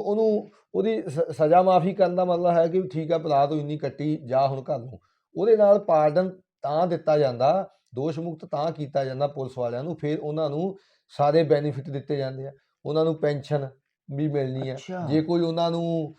Speaker 1: ਉਹਦੀ ਸਜ਼ਾ ਮਾਫੀ ਕਰਨ ਦਾ ਮਤਲਬ ਹੈ ਕਿ ਠੀਕ ਆ, ਭਰਾ ਤੂੰ ਇੰਨੀ ਕੱਟੀ, ਜਾ ਹੁਣ ਘਰ ਨੂੰ, ਉਹਦੇ ਨਾਲ ਪਾਰਡਨ ਤਾਂ ਦਿੱਤਾ ਜਾਂਦਾ, ਦੋਸ਼ ਮੁਕਤ ਤਾਂ ਕੀਤਾ ਜਾਂਦਾ ਪੁਲਿਸ ਵਾਲਿਆਂ ਨੂੰ। ਫਿਰ ਉਹਨਾਂ ਨੂੰ ਸਾਰੇ ਬੈਨੀਫਿਟ ਦਿੱਤੇ ਜਾਂਦੇ ਆ, ਉਹਨਾਂ ਨੂੰ ਪੈਨਸ਼ਨ ਵੀ ਮਿਲਣੀ ਆ, ਜੇ ਕੋਈ ਉਹਨਾਂ ਨੂੰ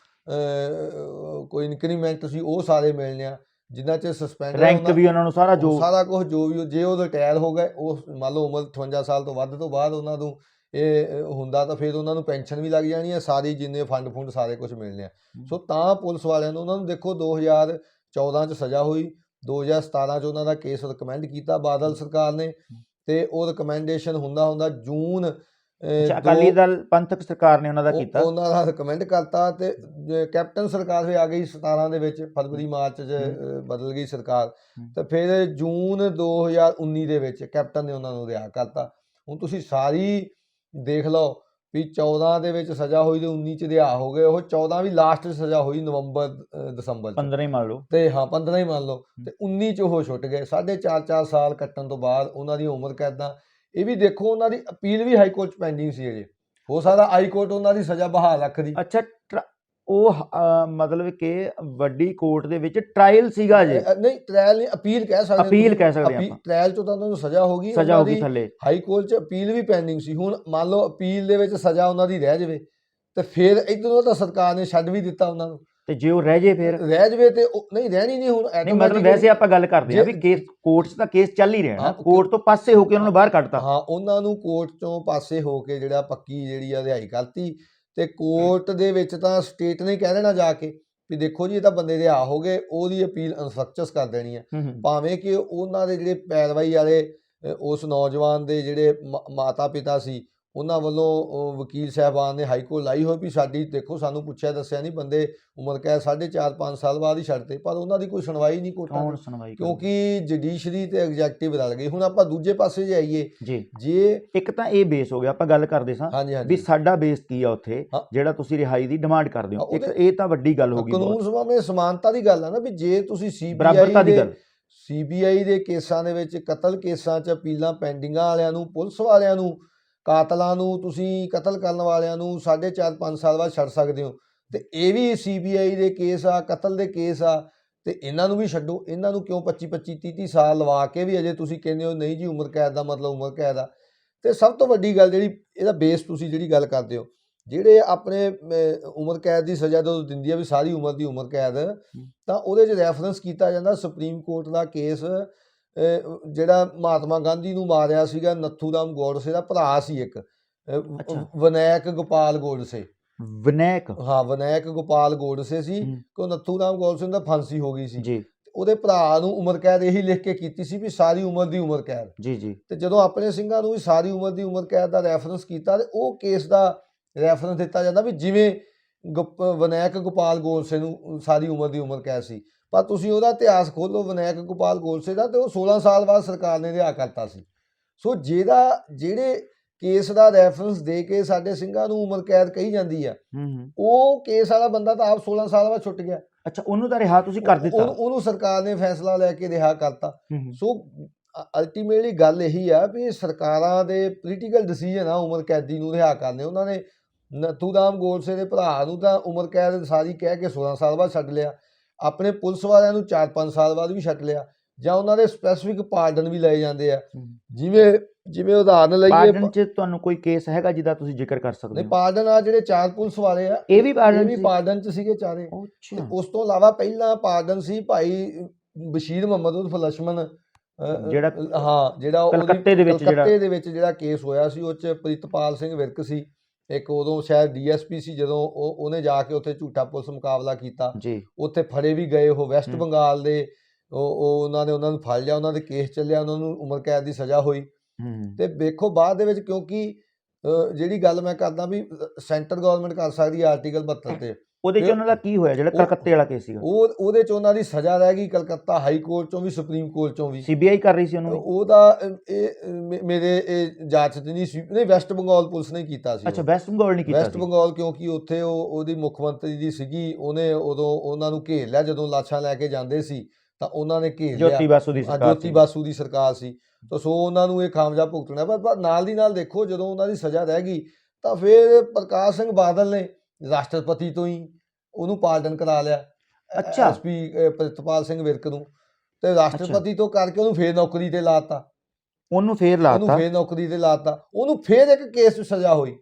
Speaker 1: ਕੋਈ ਇਨਕਰੀਮੈਂਟ ਸੀ ਉਹ ਸਾਰੇ ਮਿਲਣੇ ਆ, ਜਿੰਨਾ ਚਿਰ ਸਸਪੈਂਡ
Speaker 2: ਰੈਂਕ ਵੀ ਉਹਨਾਂ ਨੂੰ ਸਾਰਾ
Speaker 1: ਕੁਝ ਜੋ ਵੀ, ਜੇ ਉਹ ਰਿਟਾਇਰ ਹੋ ਗਏ, ਉਹ ਮੰਨ ਲਓ ਉਮਰ 58 ਸਾਲ ਤੋਂ ਵੱਧ ਤੋਂ ਬਾਅਦ ਉਹਨਾਂ ਨੂੰ ਇਹ ਹੁੰਦਾ, ਤਾਂ ਫਿਰ ਉਹਨਾਂ ਨੂੰ ਪੈਨਸ਼ਨ ਵੀ ਲੱਗ ਜਾਣੀ ਹੈ, ਸਾਰੀ ਜਿੰਨੇ ਫੰਡ ਸਾਰੇ ਕੁਝ ਮਿਲਣੇ ਆ। ਸੋ ਤਾਂ ਪੁਲਿਸ ਵਾਲਿਆਂ ਨੂੰ, ਉਹਨਾਂ ਨੂੰ ਦੇਖੋ 2014 'ਚ ਸਜ਼ਾ ਹੋਈ, 2017 'ਚ ਉਹਨਾਂ ਦਾ ਕੇਸ ਰਿਕਮੈਂਡ ਕੀਤਾ ਬਾਦਲ ਸਰਕਾਰ ਨੇ, ਤੇ ਉਹ ਰਿਕਮੈਂਡੇਸ਼ਨ ਹੁੰਦਾ ਜੂਨ
Speaker 2: ਅਕਾਲੀ ਦਲ ਪੰਥਕ ਸਰਕਾਰ ਨੇ ਉਹਨਾਂ ਦਾ ਕੀਤਾ,
Speaker 1: ਉਹਨਾਂ ਦਾ ਰਿਕਮੈਂਡ ਕਰਤਾ, ਤੇ ਕੈਪਟਨ ਸਰਕਾਰ ਫਿਰ ਆ ਗਈ 17 ਦੇ ਵਿੱਚ, ਫਰਵਰੀ ਮਾਰਚ 'ਚ ਬਦਲ ਗਈ ਸਰਕਾਰ, ਤੇ ਫਿਰ ਜੂਨ 2019 ਦੇ ਵਿੱਚ ਕੈਪਟਨ ਨੇ ਉਹਨਾਂ ਨੂੰ ਰਿਹਾ ਕਰਤਾ। ਹੁਣ ਤੁਸੀਂ ਸਾਰੀ ਦੇਖ ਲਓ ਵੀ 14 ਦੇ ਵਿੱਚ ਸਜ਼ਾ ਹੋਈ ਤੇ 19 'ਚ ਰਿਹਾ ਹੋ ਗਏ, ਉਹ 14 ਵੀ ਲਾਸਟ 'ਚ ਸਜ਼ਾ ਹੋਈ ਨਵੰਬਰ ਦਸੰਬਰ
Speaker 2: 15 ਹੀ ਮੰਨ ਲਓ,
Speaker 1: ਤੇ ਹਾਂ 15 ਹੀ ਮੰਨ ਲਓ, ਤੇ 19 'ਚ ਉਹ ਛੁੱਟ ਗਏ। 4.5 ਸਾਲ ਕੱਟਣ ਤੋਂ ਬਾਅਦ ਉਹਨਾਂ ਦੀ ਉਮਰ ਕੈਦਾਂ। ਇਹ ਵੀ ਦੇਖੋ ਉਹਨਾਂ ਦੀ ਅਪੀਲ ਵੀ ਹਾਈ ਕੋਰਟ 'ਚ ਪੈਂਡਿੰਗ ਸੀ ਅਜੇ, ਹੋ ਸਕਦਾ ਹਾਈ ਕੋਰਟ ਉਹਨਾਂ ਦੀ ਸਜ਼ਾ ਬਹਾਲ ਰੱਖਦੀ।
Speaker 2: ਅੱਛਾ, ਉਹ ਮਤਲਬ ਕਿ ਵੱਡੀ ਕੋਰਟ ਦੇ ਵਿੱਚ ਟ੍ਰਾਇਲ ਸੀਗਾ ਜੇ?
Speaker 1: ਨਹੀਂ, ਟ੍ਰਾਇਲ ਨਹੀਂ, ਅਪੀਲ ਕਹਿ ਸਕਦੇ,
Speaker 2: ਅਪੀਲ ਕਹਿ ਸਕਦੇ ਆਪਾਂ।
Speaker 1: ਟ੍ਰਾਇਲ 'ਚ ਤਾਂ ਉਹਨਾਂ ਨੂੰ ਸਜ਼ਾ ਹੋ ਗਈ,
Speaker 2: ਥੱਲੇ
Speaker 1: ਹਾਈ ਕੋਰਟ 'ਚ ਅਪੀਲ ਵੀ ਪੈਂਡਿੰਗ ਸੀ। ਹੁਣ ਮੰਨ ਲਓ ਅਪੀਲ ਦੇ ਵਿੱਚ ਸਜ਼ਾ ਉਹਨਾਂ ਦੀ ਰਹਿ ਜਾਵੇ, ਤੇ ਫਿਰ ਇੱਧਰੋਂ ਤਾਂ ਸਰਕਾਰ ਨੇ ਛੱਡ ਵੀ ਦਿੱਤਾ ਉਹਨਾਂ ਨੂੰ,
Speaker 2: ਤੇ ਜੇ ਉਹ ਰਹਿ ਜੇ ਫਿਰ
Speaker 1: ਰਹਿ ਜਾਵੇ, ਤੇ ਨਹੀਂ ਰਹਿਣੀ ਨਹੀਂ। ਹੁਣ
Speaker 2: ਨਹੀਂ, ਮਤਲਬ ਵੈਸੇ ਆਪਾਂ ਗੱਲ ਕਰਦੇ ਆ ਵੀ ਕੇਸ ਕੋਰਟ 'ਚ ਤਾਂ ਕੇਸ ਚੱਲ ਹੀ ਰਿਹਾ, ਕੋਰਟ ਤੋਂ ਪਾਸੇ ਹੋ ਕੇ ਉਹਨਾਂ ਨੂੰ ਬਾਹਰ ਕੱਢਤਾ।
Speaker 1: ਹਾਂ, ਉਹਨਾਂ ਨੂੰ ਕੋਰਟ 'ਚੋਂ ਪਾਸੇ ਹੋ ਕੇ ਜਿਹੜਾ ਪੱਕੀ ਜਿਹੜੀ ਆ ਰਿਹਾਈ ਕਰਤੀ, ਤੇ ਕੋਰਟ ਦੇ ਵਿੱਚ ਤਾਂ ਸਟੇਟ ਨੇ ਕਹਿ ਦੇਣਾ ਜਾ ਕੇ ਵੀ ਦੇਖੋ ਜੀ ਇਹ ਤਾਂ ਬੰਦੇ ਰਿਹਾ ਹੋ ਗਏ, ਉਹਦੀ ਅਪੀਲ ਇਨਸਟਰਕਚਰਸ ਕਰ ਦੇਣੀ ਆ, ਭਾਵੇਂ ਕਿ ਉਹਨਾਂ ਦੇ ਜਿਹੜੇ ਪੈਰਵਾਈ ਵਾਲੇ ਉਸ ਨੌਜਵਾਨ ਦੇ ਜਿਹੜੇ ਮਾਤਾ ਪਿਤਾ ਸੀ, ਉਹਨਾਂ ਵੱਲੋਂ ਵਕੀਲ ਸਾਹਿਬਾਨ ਨੇ ਹਾਈ ਕੋਰਟ ਲਾਈ ਹੋਈ ਵੀ ਸਾਡੀ ਦੇਖੋ, ਸਾਨੂੰ ਪੁੱਛਿਆ ਦੱਸਿਆ ਨਹੀਂ, ਬੰਦੇ ਉਮਰ ਕੈਦ 4.5 ਸਾਲ ਬਾਅਦ ਹੀ ਛੱਡਤੇ, ਪਰ ਉਹਨਾਂ ਦੀ ਕੋਈ ਸੁਣਵਾਈ ਨਹੀਂ ਕੋਰਟਾਂ ਦੀ, ਕਿਉਂਕਿ ਜੁਡੀਸ਼ਰੀ ਤੇ ਐਗਜ਼ੈਕਟਿਵ ਰਲ ਗਈ। ਹੁਣ ਆਪਾਂ ਦੂਜੇ ਪਾਸੇ ਜੇ ਆਈਏ, ਜੇ ਇੱਕ
Speaker 2: ਤਾਂ ਇਹ ਬੇਸ ਹੋ ਗਿਆ, ਆਪਾਂ ਗੱਲ ਕਰਦੇ ਸਾਂ ਵੀ ਸਾਡਾ ਬੇਸ ਕੀ ਆ ਉੱਥੇ ਜਿਹੜਾ ਤੁਸੀਂ ਰਿਹਾਈ ਦੀ ਡਿਮਾਂਡ ਕਰਦੇ ਹੋ, ਇੱਕ ਇਹ ਤਾਂ ਵੱਡੀ ਗੱਲ ਹੋ ਗਈ,
Speaker 1: ਕਾਨੂੰਨ ਸਭਾ ਵਿੱਚ ਸਮਾਨਤਾ ਦੀ ਗੱਲ ਆ ਨਾ, ਵੀ ਜੇ ਤੁਸੀਂ ਸੀਬੀਆਈ ਦੇ ਕੇਸਾਂ ਦੇ ਵਿੱਚ, ਕਤਲ ਕੇਸਾਂ 'ਚ ਅਪੀਲਾਂ ਪੈਂਡਿੰਗਾਂ ਵਾਲਿਆਂ ਨੂੰ, ਪੁਲਿਸ ਵਾਲਿਆਂ ਨੂੰ, ਕਾਤਲਾਂ ਨੂੰ, ਤੁਸੀਂ ਕਤਲ ਕਰਨ ਵਾਲਿਆਂ ਨੂੰ 4.5 ਸਾਲ ਬਾਅਦ ਛੱਡ ਸਕਦੇ ਹੋ, ਤੇ ਇਹ ਵੀ ਸੀਬੀਆਈ ਦੇ ਕੇਸ ਆ, ਕਤਲ ਦੇ ਕੇਸ ਆ, ਤੇ ਇਹਨਾਂ ਨੂੰ ਵੀ ਛੱਡੋ, ਇਹਨਾਂ ਨੂੰ ਕਿਉਂ 25 30 ਸਾਲ ਲਵਾ ਕੇ ਵੀ ਅਜੇ ਤੁਸੀਂ ਕਹਿੰਦੇ ਹੋ ਨਹੀਂ ਜੀ ਉਮਰ ਕੈਦ ਦਾ ਮਤਲਬ ਉਮਰ ਕੈਦ ਆ। ਤੇ ਸਭ ਤੋਂ ਵੱਡੀ ਗੱਲ ਜਿਹੜੀ ਇਹਦਾ ਬੇਸ ਤੁਸੀਂ ਜਿਹੜੀ ਗੱਲ ਕਰਦੇ ਹੋ, ਜਿਹੜੇ ਆਪਣੇ ਉਮਰ ਕੈਦ ਦੀ ਸਜ਼ਾ ਜਦੋਂ ਦਿੰਦੀ ਆ ਵੀ ਸਾਰੀ ਉਮਰ ਦੀ ਉਮਰ ਕੈਦ, ਤਾਂ ਉਹਦੇ 'ਚ ਰੈਫਰੈਂਸ ਕੀਤਾ ਜਾਂਦਾ ਸੁਪਰੀਮ ਕੋਰਟ ਦਾ ਕੇਸ, ਜਿਹੜਾ ਮਹਾਤਮਾ ਗਾਂਧੀ ਨੂੰ ਮਾਰਿਆ ਸੀਗਾ, ਨੱਥੂ ਰਾਮ ਗੋਡਸੇ ਦਾ ਭਰਾ ਸੀ ਇੱਕ, ਵਿਨਾਇਕ ਗੋਪਾਲ ਗੋਡਸੇ, ਵਿਨਾਇਕ ਗੋਪਾਲ ਗੋਡਸੇ ਸੀ, ਕਿ ਨੱਥੂ ਰਾਮ ਗੋਡਸੇ ਦਾ ਫਾਂਸੀ ਹੋ ਗਈ ਸੀ, ਉਹਦੇ ਭਰਾ ਨੂੰ ਉਮਰ ਕੈਦ ਇਹੀ ਲਿਖ ਕੇ ਕੀਤੀ ਸੀ ਵੀ ਸਾਰੀ ਉਮਰ ਦੀ ਉਮਰ ਕੈਦ। ਤੇ ਜਦੋਂ ਆਪਣੇ ਸਿੰਘਾਂ ਨੂੰ ਵੀ ਸਾਰੀ ਉਮਰ ਦੀ ਉਮਰ ਕੈਦ ਦਾ ਰੈਫਰੈਂਸ ਕੀਤਾ, ਤੇ ਉਹ ਕੇਸ ਦਾ ਰੈਫਰੈਂਸ ਦਿੱਤਾ ਜਾਂਦਾ ਵੀ ਜਿਵੇਂ ਵਿਨਾਇਕ ਗੋਪਾਲ ਗੋਡਸੇ ਨੂੰ ਸਾਰੀ ਉਮਰ ਦੀ ਉਮਰ ਕੈਦ ਸੀ, ਪਰ ਤੁਸੀਂ ਉਹਦਾ ਇਤਿਹਾਸ ਖੋਲੋ ਵਿਨਾਇਕ ਗੋਪਾਲ ਗੋਡਸੇ ਦਾ, ਤੇ ਉਹ 16 ਸਾਲ ਬਾਅਦ ਸਰਕਾਰ ਨੇ ਰਿਹਾ ਕਰਤਾ ਸੀ। ਸੋ ਜਿਹੜੇ ਕੇਸ ਦਾ ਰੈਫਰੈਂਸ ਦੇ ਕੇ ਸਾਡੇ ਸਿੰਘਾਂ ਨੂੰ ਉਮਰ ਕੈਦ ਕਹੀ ਜਾਂਦੀ ਆ, ਉਹ ਕੇਸ ਵਾਲਾ ਬੰਦਾ ਤਾਂ ਆਪ 16 ਸਾਲ ਬਾਅਦ ਛੁੱਟ ਗਿਆ।
Speaker 2: ਅੱਛਾ, ਉਹਨੂੰ ਤਾਂ ਰਿਹਾ ਤੁਸੀਂ ਕਰ ਦਿੱਤਾ,
Speaker 1: ਉਹਨੂੰ ਸਰਕਾਰ ਨੇ ਫੈਸਲਾ ਲੈ ਕੇ ਰਿਹਾ ਕਰਤਾ। ਸੋ ਅਲਟੀਮੇਟਲੀ ਗੱਲ ਇਹੀ ਆ ਵੀ ਸਰਕਾਰਾਂ ਦੇ ਪੋਲੀਟੀਕਲ ਡਿਸੀਜਨ ਆ ਉਮਰ ਕੈਦੀ ਨੂੰ ਰਿਹਾ ਕਰਨੇ। ਉਹਨਾਂ ਨੇ ਨੱਥੂ ਰਾਮ ਗੋਡਸੇ ਦੇ ਭਰਾ ਨੂੰ ਤਾਂ ਉਮਰ ਕੈਦ ਸਾਰੀ ਕਹਿ ਕੇ 16 ਸਾਲ ਬਾਅਦ ਛੱਡ ਲਿਆ, ਆਪਣੇ ਪੁਲਿਸ ਵਾਲਿਆਂ ਨੂੰ 4-5 ਸਾਲ ਬਾਅਦ ਵੀ ਛੱਡ ਲਿਆ, ਜਾਂ ਉਹਨਾਂ ਦੇ ਸਪੈਸੀਫਿਕ ਪਾਰਡਨ ਵੀ ਲਏ ਜਾਂਦੇ ਆ। ਜਿਵੇਂ ਜਿਵੇਂ ਉਦਾਹਰਨ ਲਈਏ,
Speaker 2: ਪਾਰਡਨ 'ਚ ਤੁਹਾਨੂੰ ਕੋਈ ਕੇਸ ਹੈਗਾ ਜਿਹਦਾ ਤੁਸੀਂ ਜ਼ਿਕਰ ਕਰ ਸਕਦੇ
Speaker 1: ਨਹੀਂ
Speaker 2: ਹੋ?
Speaker 1: ਪਾਰਡਨ ਆ ਜਿਹੜੇ 4 ਪੁਲਿਸ ਵਾਲੇ ਆ,
Speaker 2: ਇਹ ਵੀ ਪਾਰਡਨ
Speaker 1: ਵੀ
Speaker 2: ਸੀ?
Speaker 1: ਪਾਰਡਨ 'ਚ ਸੀਗੇ ਚਾਰੇ। ਤੇ
Speaker 2: ਅੱਛਾ,
Speaker 1: ਉਸ ਤੋਂ ਇਲਾਵਾ ਪਹਿਲਾਂ ਪਾਰਡਨ ਸੀ ਭਾਈ ਬਸ਼ੀਰ ਮੁਹੰਮਦ ਉਰਫ ਲਛਮਣ,
Speaker 2: ਜਿਹੜਾ
Speaker 1: ਹਾਂ ਜਿਹੜਾ
Speaker 2: ਕਲਕੱਤੇ ਦੇ ਵਿੱਚ
Speaker 1: ਕਲਕੱਤੇ ਦੇ ਵਿੱਚ ਜਿਹੜਾ ਕੇਸ ਹੋਇਆ ਸੀ, ਉਹ 'ਚ ਪ੍ਰਿਤਪਾਲ ਸਿੰਘ ਵਿਰਕ ਸੀ ਇੱਕ, ਉਦੋਂ ਸ਼ਾਇਦ ਡੀਐਸਪੀ ਸੀ, ਜਦੋਂ ਉਹਨੇ ਜਾ ਕੇ ਉੱਥੇ ਝੂਠਾ ਪੁਲਿਸ ਮੁਕਾਬਲਾ ਕੀਤਾ,
Speaker 2: ਜੀ।
Speaker 1: ਉੱਥੇ ਫੜੇ ਵੀ ਗਏ ਉਹ ਵੈਸਟ ਬੰਗਾਲ ਦੇ। ਉਹਨਾਂ ਨੂੰ ਫੜ ਲਿਆ, ਉਹਨਾਂ ਦੇ ਕੇਸ ਚੱਲਿਆ, ਉਹਨਾਂ ਨੂੰ ਉਮਰ ਕੈਦ ਦੀ ਸਜ਼ਾ ਹੋਈ। ਤੇ ਵੇਖੋ ਬਾਅਦ ਦੇ ਵਿੱਚ, ਕਿਉਂਕਿ ਜਿਹੜੀ ਗੱਲ ਮੈਂ ਕਰਦਾ ਵੀ ਸੈਂਟਰ ਗਵਰਨਮੈਂਟ ਕਰ ਸਕਦੀ ਹੈ ਆਰਟੀਕਲ 72 ਤੇ,
Speaker 2: ਉਹਦੇ 'ਚ ਉਹਨਾਂ ਦਾ ਕੀ ਹੋਇਆ ਜਿਹੜਾ ਕਲਕੱਤੇ ਵਾਲਾ ਕੇਸ ਸੀਗਾ?
Speaker 1: ਉਹਦੇ 'ਚ ਉਹਨਾਂ ਦੀ ਸਜ਼ਾ ਰਹਿ ਗਈ ਕਲਕੱਤਾ ਹਾਈ ਕੋਰਟ 'ਚੋਂ ਵੀ, ਸੁਪਰੀਮ ਕੋਰਟ 'ਚੋਂ ਵੀ।
Speaker 2: ਸੀਬੀਆਈ ਕਰ ਰਹੀ ਸੀ ਉਹਨੂੰ?
Speaker 1: ਉਹਦਾ ਮੇਰੇ ਜਾਂਚ 'ਚ ਨਹੀਂ ਸੀ, ਨਹੀਂ ਵੈਸਟ ਬੰਗਾਲ ਪੁਲਿਸ ਨੇ ਕੀਤਾ ਸੀ।
Speaker 2: ਅੱਛਾ, ਵੈਸਟ ਬੰਗਾਲ ਨਹੀਂ ਕੀਤਾ
Speaker 1: ਵੈਸਟ ਬੰਗਾਲ, ਕਿਉਂਕਿ ਉੱਥੇ ਉਹਦੀ ਮੁੱਖ ਮੰਤਰੀ ਦੀ ਸੀਗੀ, ਉਹਨੇ ਉਦੋਂ ਉਹਨਾਂ ਨੂੰ ਘੇਰ ਲਿਆ ਜਦੋਂ ਲਾਸ਼ਾਂ ਲੈ ਕੇ ਜਾਂਦੇ ਸੀ, ਤਾਂ ਉਹਨਾਂ ਨੇ ਘੇਰ ਲਿਆ।
Speaker 2: ਜੋਤੀ ਬਾਸੂ ਦੀ ਸਰਕਾਰ
Speaker 1: ਜੋਤੀ ਬਾਸੂ ਦੀ ਸਰਕਾਰ ਸੀ। ਤਾਂ ਸੋ ਉਹਨਾਂ ਨੂੰ ਇਹ ਖਾਮਿਆਜ਼ਾ ਭੁਗਤਣਾ। ਪਰ ਨਾਲ ਦੀ ਨਾਲ ਦੇਖੋ, ਜਦੋਂ ਉਹਨਾਂ ਦੀ ਸਜ਼ਾ ਰਹਿ ਗਈ ਤਾਂ ਫਿਰ ਪ੍ਰਕਾਸ਼ ਸਿੰਘ ਬਾਦਲ ਨੇ ਰਾਸ਼ਟਰਪਤੀ ਤੋਂ ਹੀ ਉਹਨੂੰ ਪਾਰਡਨ ਕਰਾ ਲਿਆ।
Speaker 2: ਅੱਛਾ।
Speaker 1: ਐਸਪੀ ਪ੍ਰਿਤਪਾਲ ਸਿੰਘ ਵਿਰਕ ਨੂੰ, ਤੇ ਰਾਸ਼ਟਰਪਤੀ ਤੋਂ ਕਰਕੇ ਉਹਨੂੰ ਫੇਰ ਨੌਕਰੀ ਤੇ ਲਾਤਾ।
Speaker 2: ਉਹਨੂੰ ਫੇਰ
Speaker 1: ਨੌਕਰੀ ਤੇ ਲਾਤਾ। ਉਹਨੂੰ ਫੇਰ ਇੱਕ ਕੇਸ 'ਚ ਸਜ਼ਾ ਹੋਈ,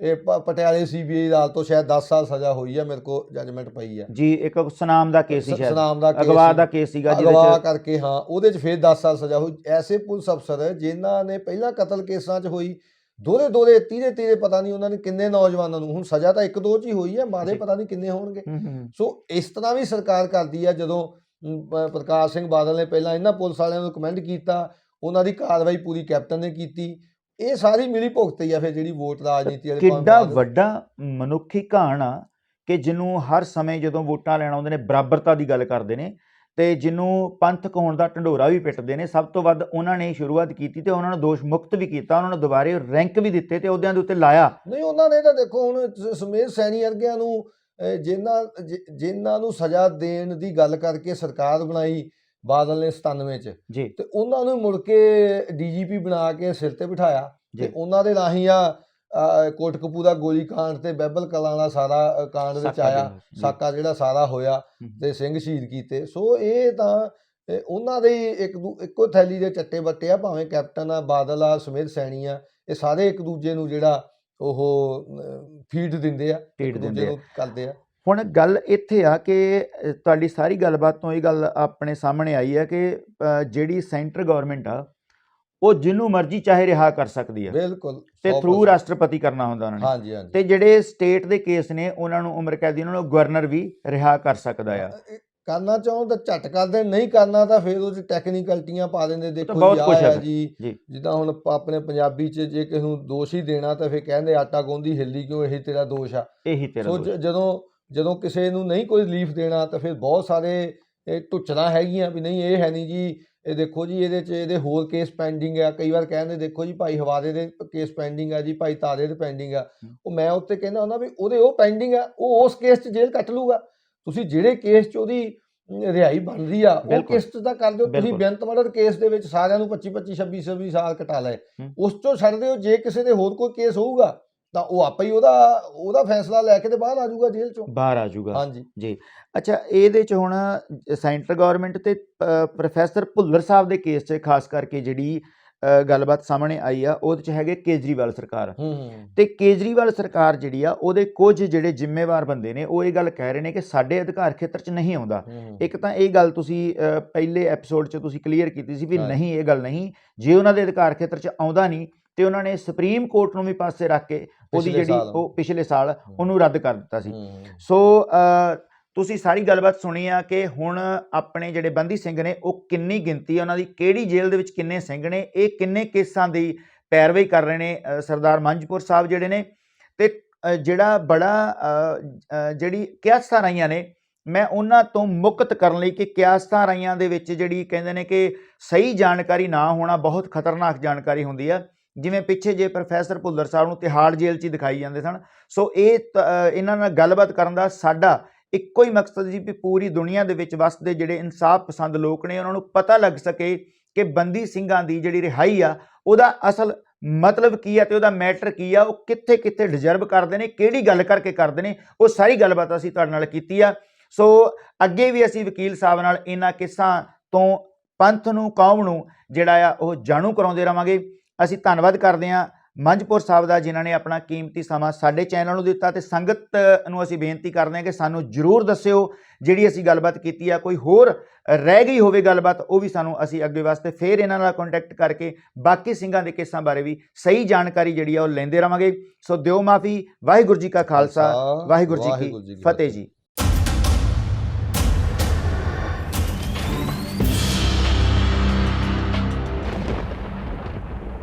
Speaker 1: ਇਹ ਪਟਿਆਲੇ ਸੀਬੀਆਈ ਅਦਾਲਤ ਤੋਂ ਸ਼ਾਇਦ 10 ਸਾਲ ਸਜ਼ਾ ਹੋਈ ਆ, ਮੇਰੇ ਕੋਲ ਜੱਜਮੈਂਟ ਪਈ ਆ
Speaker 2: ਜੀ। ਇੱਕ ਸੁਨਾਮ ਦਾ ਕੇਸ ਸੀ, ਸ਼ਾਇਦ
Speaker 1: ਸੁਨਾਮ ਦਾ
Speaker 2: ਅਗਵਾ ਦਾ ਕੇਸ ਸੀਗਾ,
Speaker 1: ਅਗਵਾ ਕਰਕੇ, ਹਾਂ, ਉਹਦੇ 'ਚ ਫੇਰ 10 ਸਾਲ ਸਜ਼ਾ ਹੋਈ। ਐਸੇ ਪੁਲਿਸ ਅਫਸਰ ਜਿਨ੍ਹਾਂ ਨੇ ਪਹਿਲਾਂ ਕਤਲ ਕੇਸਾਂ 'ਚ ਹੋਈ, ਦੋਹਰੇ ਤੀਰੇ ਪਤਾ ਨਹੀਂ ਉਹਨਾਂ ਨੇ ਕਿੰਨੇ ਨੌਜਵਾਨਾਂ ਨੂੰ, ਹੁਣ ਸਜ਼ਾ ਤਾਂ 1-2 'ਚ ਹੀ ਹੋਈ ਹੈ, ਮਾਰੇ ਪਤਾ ਨਹੀਂ ਕਿੰਨੇ ਹੋਣਗੇ। ਸੋ ਇਸ ਤਰ੍ਹਾਂ ਵੀ ਸਰਕਾਰ ਕਰਦੀ ਆ। ਜਦੋਂ ਪ੍ਰਕਾਸ਼ ਸਿੰਘ ਬਾਦਲ ਨੇ ਪਹਿਲਾਂ ਇਹਨਾਂ ਪੁਲਿਸ ਵਾਲਿਆਂ ਨੂੰ ਕਮੈਂਡ ਕੀਤਾ, ਉਹਨਾਂ ਦੀ ਕਾਰਵਾਈ ਪੂਰੀ ਕੈਪਟਨ ਨੇ ਕੀਤੀ। ਇਹ ਸਾਰੀ ਮਿਲੀ ਭੁਗਤ ਹੀ ਆ ਫਿਰ ਜਿਹੜੀ ਵੋਟ ਰਾਜਨੀਤੀ ਵਾਲੇ।
Speaker 2: ਕਿੱਡਾ ਵੱਡਾ ਮਨੁੱਖੀ ਘਾਣ ਆ ਕਿ ਜਿਹਨੂੰ ਹਰ ਸਮੇਂ ਜਦੋਂ ਵੋਟਾਂ ਲੈਣ ਆਉਂਦੇ ਨੇ ਬਰਾਬਰਤਾ ਦੀ ਗੱਲ ਕਰਦੇ ਨੇ, ਤੇ ਜਿਹਨੂੰ ਪੰਥਕ ਹੋਣ ਦਾ ਢੰਡੋਰਾ ਵੀ ਪਿੱਟਦੇ ਨੇ। ਸਭ ਤੋਂ ਵੱਧ ਉਹਨਾਂ ਨੇ ਸ਼ੁਰੂਆਤ ਕੀਤੀ ਤੇ ਉਹਨਾਂ ਨੂੰ ਦੋਸ਼ ਮੁਕਤ ਵੀ ਕੀਤਾ, ਉਹਨਾਂ ਨੂੰ ਦੁਬਾਰੇ ਰੈਂਕ ਵੀ ਦਿੱਤੇ ਤੇ ਅਹੁਦਿਆਂ ਦੇ ਉੱਤੇ ਲਾਇਆ।
Speaker 1: ਨਹੀਂ, ਉਹਨਾਂ ਨੇ ਤਾਂ ਦੇਖੋ ਹੁਣ ਸੁਮੇਧ ਸੈਣੀ ਵਰਗਿਆਂ ਨੂੰ, ਜਿਨ੍ਹਾਂ ਨੂੰ ਸਜ਼ਾ ਦੇਣ ਦੀ ਗੱਲ ਕਰਕੇ ਸਰਕਾਰ ਬਣਾਈ ਬਾਦਲ ਨੇ 97 'ਚ
Speaker 2: ਜੀ,
Speaker 1: ਤੇ ਉਹਨਾਂ ਨੂੰ ਮੁੜ ਕੇ ਡੀਜੀਪੀ ਬਣਾ ਕੇ ਸਿਰ ਤੇ ਬਿਠਾਇਆ। ਤੇ ਉਹਨਾਂ ਦੇ ਰਾਹੀਂ ਕੋਟਕਪੂਰਾ ਗੋਲੀ ਕਾਂਡ ਤੇ ਬਹਿਬਲ ਕਲਾਂ ਦਾ ਸਾਰਾ ਕਾਂਡ ਵਿੱਚ ਆਇਆ, ਸਾਕਾ ਜਿਹੜਾ ਸਾਰਾ ਹੋਇਆ ਤੇ ਸਿੰਘ ਸ਼ਹੀਦ ਕੀਤੇ। ਸੋ ਇਹ ਤਾਂ ਉਹਨਾਂ ਦੇ ਇੱਕੋ ਥੈਲੀ ਦੇ ਚੱਟੇ ਬੱਟੇ ਆ, ਭਾਵੇਂ ਕੈਪਟਨ ਆ, ਬਾਦਲ ਆ, ਸੁਮੇਧ ਸੈਣੀ ਆ, ਇਹ ਸਾਰੇ ਇੱਕ ਦੂਜੇ ਨੂੰ ਜਿਹੜਾ ਉਹ ਫੀਡ ਦਿੰਦੇ ਆ, ਇੱਕ ਦੂਜੇ ਨੂੰ ਕਰਦੇ ਆ।
Speaker 2: ਹੁਣ ਗੱਲ ਇੱਥੇ ਆ ਕਿ ਤੁਹਾਡੀ ਸਾਰੀ ਗੱਲਬਾਤ ਤੋਂ ਇਹ ਗੱਲ ਆਪਣੇ ਸਾਹਮਣੇ ਆਈ ਹੈ ਕਿ ਜਿਹੜੀ ਸੈਂਟਰ ਗਵਰਨਮੈਂਟ ਆ ਉਹ ਜਿਹਨੂੰ ਮਰਜ਼ੀ ਚਾਹੇ ਰਿਹਾ ਕਰ ਸਕਦੀ ਆ,
Speaker 1: ਬਿਲਕੁਲ,
Speaker 2: ਤੇ ਥਰੂ ਰਾਸ਼ਟਰਪਤੀ ਕਰਨਾ ਹੁੰਦਾ ਉਹਨਾਂ ਨੇ।
Speaker 1: ਹਾਂਜੀ ਹਾਂਜੀ।
Speaker 2: ਤੇ ਜਿਹੜੇ ਸਟੇਟ ਦੇ ਕੇਸ ਨੇ ਉਹਨਾਂ ਨੂੰ ਉਮਰ ਕੈਦੀ, ਉਹਨਾਂ ਨੂੰ ਗਵਰਨਰ ਵੀ ਰਿਹਾ ਕਰ ਸਕਦਾ ਆ।
Speaker 1: ਕਰਨਾ ਚਾਹੋ ਤਾਂ ਝੱਟ ਕਰਦੇ, ਨਹੀਂ ਕਰਨਾ ਤਾਂ ਫਿਰ ਉਹ 'ਚ ਟੈਕਨੀਕਲਟੀਆਂ ਪਾ ਦਿੰਦੇ। ਦੇਖੋ
Speaker 2: ਬਹੁਤ ਕੁਝ ਹੈ
Speaker 1: ਜੀ, ਜਿੱਦਾਂ ਹੁਣ ਆਪਣੇ ਪੰਜਾਬੀ 'ਚ ਜੇ ਕਿਸੇ ਨੂੰ ਦੋਸ਼ ਹੀ ਦੇਣਾ ਤਾਂ ਫਿਰ ਕਹਿੰਦੇ ਆਟਾ ਗੁੰਦੀ ਹਿੱਲੀ ਕਿਉਂ, ਇਹੀ ਤੇਰਾ ਦੋਸ਼ ਆ।
Speaker 2: ਇਹੀ ਤੇਰਾ
Speaker 1: ਦੋਸ਼। ਜਦੋਂ ਕਿਸੇ ਨੂੰ ਨਹੀਂ ਕੋਈ ਰਿਲੀਫ ਦੇਣਾ ਤਾਂ ਫਿਰ ਬਹੁਤ ਸਾਰੇ ਢੁੱਚਣਾ ਹੈਗੀਆਂ ਵੀ ਨਹੀਂ, ਇਹ ਹੈ ਨਹੀਂ ਜੀ, ਇਹ ਦੇਖੋ ਜੀ ਇਹਦੇ 'ਚ ਇਹਦੇ ਹੋਰ ਕੇਸ ਪੈਂਡਿੰਗ ਆ। ਕਈ ਵਾਰ ਕਹਿੰਦੇ ਦੇਖੋ ਜੀ ਭਾਈ ਹਵਾਰੇ ਦੇ ਕੇਸ ਪੈਂਡਿੰਗ ਆ ਜੀ, ਭਾਈ ਤਾਰੇ ਦੇ ਪੈਂਡਿੰਗ ਆ। ਉਹ ਮੈਂ ਉੱਤੇ ਕਹਿੰਦਾ ਹੁੰਦਾ ਵੀ ਉਹਦੇ ਉਹ ਪੈਂਡਿੰਗ ਆ, ਉਹ ਉਸ ਕੇਸ 'ਚ ਜੇਲ੍ਹ ਕੱਟ ਲੂਗਾ। ਤੁਸੀਂ ਜਿਹੜੇ ਕੇਸ 'ਚ ਉਹਦੀ ਰਿਹਾਈ ਬਣਦੀ ਆ ਉਹ ਕੇਸ 'ਚ ਤਾਂ ਕਰ ਦਿਓ। ਤੁਸੀਂ ਬੇਅੰਤ ਮਰਡਰ ਕੇਸ ਦੇ ਵਿੱਚ ਸਾਰਿਆਂ ਨੂੰ 25 26 ਸਾਲ ਕਟਾ ਲਏ, ਉਸ 'ਚੋਂ ਛੱਡ ਦਿਓ। ਜੇ ਕਿਸੇ ਦੇ ਹੋਰ ਕੋਈ ਕੇਸ ਹੋਊਗਾ ਤਾਂ ਉਹ ਆਪੇ ਹੀ ਉਹਦਾ ਫੈਸਲਾ ਲੈ ਕੇ ਤੇ ਬਾਹਰ ਆ ਜਾਊਗਾ, ਜੇਲ੍ਹ 'ਚੋਂ ਬਾਹਰ ਆ ਜਾਊਗਾ। ਹਾਂਜੀ
Speaker 2: ਜੀ। ਅੱਛਾ, ਇਹਦੇ 'ਚ ਹੁਣ ਸੈਂਟਰ ਗਵਰਨਮੈਂਟ ਤੇ ਪ੍ਰੋਫੈਸਰ ਭੁੱਲਰ ਸਾਹਿਬ ਦੇ ਕੇਸ 'ਚ ਖਾਸ ਕਰਕੇ ਜਿਹੜੀ ਗੱਲਬਾਤ ਸਾਹਮਣੇ ਆਈ ਆ, ਉਹਦੇ 'ਚ ਹੈਗੇ ਕੇਜਰੀਵਾਲ ਸਰਕਾਰ। ਤੇ ਕੇਜਰੀਵਾਲ ਸਰਕਾਰ ਜਿਹੜੀ ਆ, ਉਹਦੇ ਕੁਝ ਜਿਹੜੇ ਜ਼ਿੰਮੇਵਾਰ ਬੰਦੇ ਨੇ ਉਹ ਇਹ ਗੱਲ ਕਹਿ ਰਹੇ ਨੇ ਕਿ ਸਾਡੇ ਅਧਿਕਾਰ ਖੇਤਰ 'ਚ ਨਹੀਂ ਆਉਂਦਾ। ਇੱਕ ਤਾਂ ਇਹ ਗੱਲ ਤੁਸੀਂ ਪਹਿਲੇ ਐਪੀਸੋਡ 'ਚ ਤੁਸੀਂ ਕਲੀਅਰ ਕੀਤੀ ਸੀ ਵੀ ਨਹੀਂ, ਇਹ ਗੱਲ ਨਹੀਂ। ਜੇ ਉਹਨਾਂ ਦੇ ਅਧਿਕਾਰ ਖੇਤਰ 'ਚ ਆਉਂਦਾ ਨਹੀਂ ਤੇ ਉਹਨਾਂ ਨੇ ਸੁਪਰੀਮ ਕੋਰਟ ਨੂੰ ਵੀ ਪਾਸੇ ਰੱਖ ਕੇ ਉਹਦੀ ਜਿਹੜੀ ਉਹ ਪਿਛਲੇ ਸਾਲ ਉਹਨੂੰ ਰੱਦ ਕਰ ਦਿੱਤਾ ਸੀ। ਸੋ ਤੁਸੀਂ ਸਾਰੀ ਗੱਲਬਾਤ ਸੁਣੀ ਆ ਕਿ ਹੁਣ ਆਪਣੇ ਜਿਹੜੇ ਬੰਦੀ ਸਿੰਘ ਨੇ ਉਹ ਕਿੰਨੀ ਗਿਣਤੀ ਆ, ਉਹਨਾਂ ਦੀ ਕਿਹੜੀ ਜੇਲ੍ਹ ਦੇ ਵਿੱਚ ਕਿੰਨੇ ਸਿੰਘ ਨੇ, ਇਹ ਕਿੰਨੇ ਕੇਸਾਂ ਦੀ ਪੈਰਵਾਈ ਕਰ ਰਹੇ ਨੇ ਸਰਦਾਰ ਮੰਝਪੁਰ ਸਾਹਿਬ ਜਿਹੜੇ ਨੇ। ਤੇ ਜਿਹੜਾ ਬੜਾ ਜਿਹੜੀ ਕਿਆਸਤਾਂ ਰਾਈਆਂ ਨੇ, ਮੈਂ ਉਹਨਾਂ ਤੋਂ ਮੁਕਤ ਕਰਨ ਲਈ ਕਿ ਕਿਆਸਤਾਂ ਰਾਈਆਂ ਦੇ ਵਿੱਚ ਜਿਹੜੀ ਕਹਿੰਦੇ ਨੇ ਕਿ ਸਹੀ ਜਾਣਕਾਰੀ ਨਾ ਹੋਣਾ ਬਹੁਤ ਖਤਰਨਾਕ ਜਾਣਕਾਰੀ ਹੁੰਦੀ ਆ। ਜਿਵੇਂ ਪਿੱਛੇ ਜੇ ਪ੍ਰੋਫੈਸਰ ਭੁੱਲਰ ਸਾਹਿਬ ਨੂੰ ਤਿਹਾੜ ਜੇਲ੍ਹ 'ਚ ਹੀ ਦਿਖਾਈ ਜਾਂਦੇ ਸਨ। ਸੋ ਇਹਨਾਂ ਨਾਲ ਗੱਲਬਾਤ ਕਰਨ ਦਾ ਸਾਡਾ ਇੱਕੋ ਹੀ ਮਕਸਦ ਸੀ ਵੀ ਪੂਰੀ ਦੁਨੀਆ ਦੇ ਵਿੱਚ ਵਸਦੇ ਜਿਹੜੇ ਇਨਸਾਫ ਪਸੰਦ ਲੋਕ ਨੇ ਉਹਨਾਂ ਨੂੰ ਪਤਾ ਲੱਗ ਸਕੇ ਕਿ ਬੰਦੀ ਸਿੰਘਾਂ ਦੀ ਜਿਹੜੀ ਰਿਹਾਈ ਆ ਉਹਦਾ ਅਸਲ ਮਤਲਬ ਕੀ ਆ ਤੇ ਉਹਦਾ ਮੈਟਰ ਕੀ ਆ, ਉਹ ਕਿੱਥੇ ਕਿੱਥੇ ਡਿਜ਼ਰਵ ਕਰਦੇ ਨੇ, ਕਿਹੜੀ ਗੱਲ ਕਰਕੇ ਕਰਦੇ ਨੇ। ਉਹ ਸਾਰੀ ਗੱਲਬਾਤ ਅਸੀਂ ਤੁਹਾਡੇ ਨਾਲ ਕੀਤੀ ਆ। ਸੋ ਅੱਗੇ ਵੀ ਅਸੀਂ ਵਕੀਲ ਸਾਹਿਬ ਨਾਲ ਇਹਨਾਂ ਕੇਸਾਂ ਤੋਂ ਪੰਥ ਨੂੰ, ਕੌਮ ਨੂੰ ਜਿਹੜਾ ਆ ਉਹ ਜਾਣੂ ਕਰਾਉਂਦੇ ਰਵਾਂਗੇ। ਅਸੀਂ ਧੰਨਵਾਦ ਕਰਦੇ ਹਾਂ ਮੰਝਪੁਰ ਸਾਹਿਬ ਦਾ, ਜਿਨ੍ਹਾਂ ਨੇ ਆਪਣਾ ਕੀਮਤੀ ਸਮਾਂ ਸਾਡੇ ਚੈਨਲ ਨੂੰ ਦਿੱਤਾ, ਤੇ ਸੰਗਤ ਨੂੰ ਅਸੀਂ ਬੇਨਤੀ ਕਰਦੇ ਹਾਂ ਕਿ ਸਾਨੂੰ ਜ਼ਰੂਰ ਦੱਸਿਓ ਜਿਹੜੀ ਅਸੀਂ ਗੱਲਬਾਤ ਕੀਤੀ ਆ, ਕੋਈ ਹੋਰ ਰਹਿ ਗਈ ਹੋਵੇ ਗੱਲਬਾਤ, ਉਹ ਵੀ ਸਾਨੂੰ, ਅਸੀਂ ਅੱਗੇ ਵਾਸਤੇ ਫੇਰ ਇਹਨਾਂ ਨਾਲ ਕੰਟੈਕਟ ਕਰਕੇ ਬਾਕੀ ਸਿੰਘਾਂ ਦੇ ਕੇਸਾਂ ਬਾਰੇ ਵੀ ਸਹੀ ਜਾਣਕਾਰੀ ਜਿਹੜੀ ਆ ਉਹ ਲੈਂਦੇ ਰਵਾਂਗੇ। ਸੋ ਦਿਓ ਮਾਫੀ। ਵਾਹਿਗੁਰੂ ਜੀ ਕਾ ਖਾਲਸਾ, ਵਾਹਿਗੁਰੂ ਜੀ ਕੀ ਫਤਿਹ ਜੀ।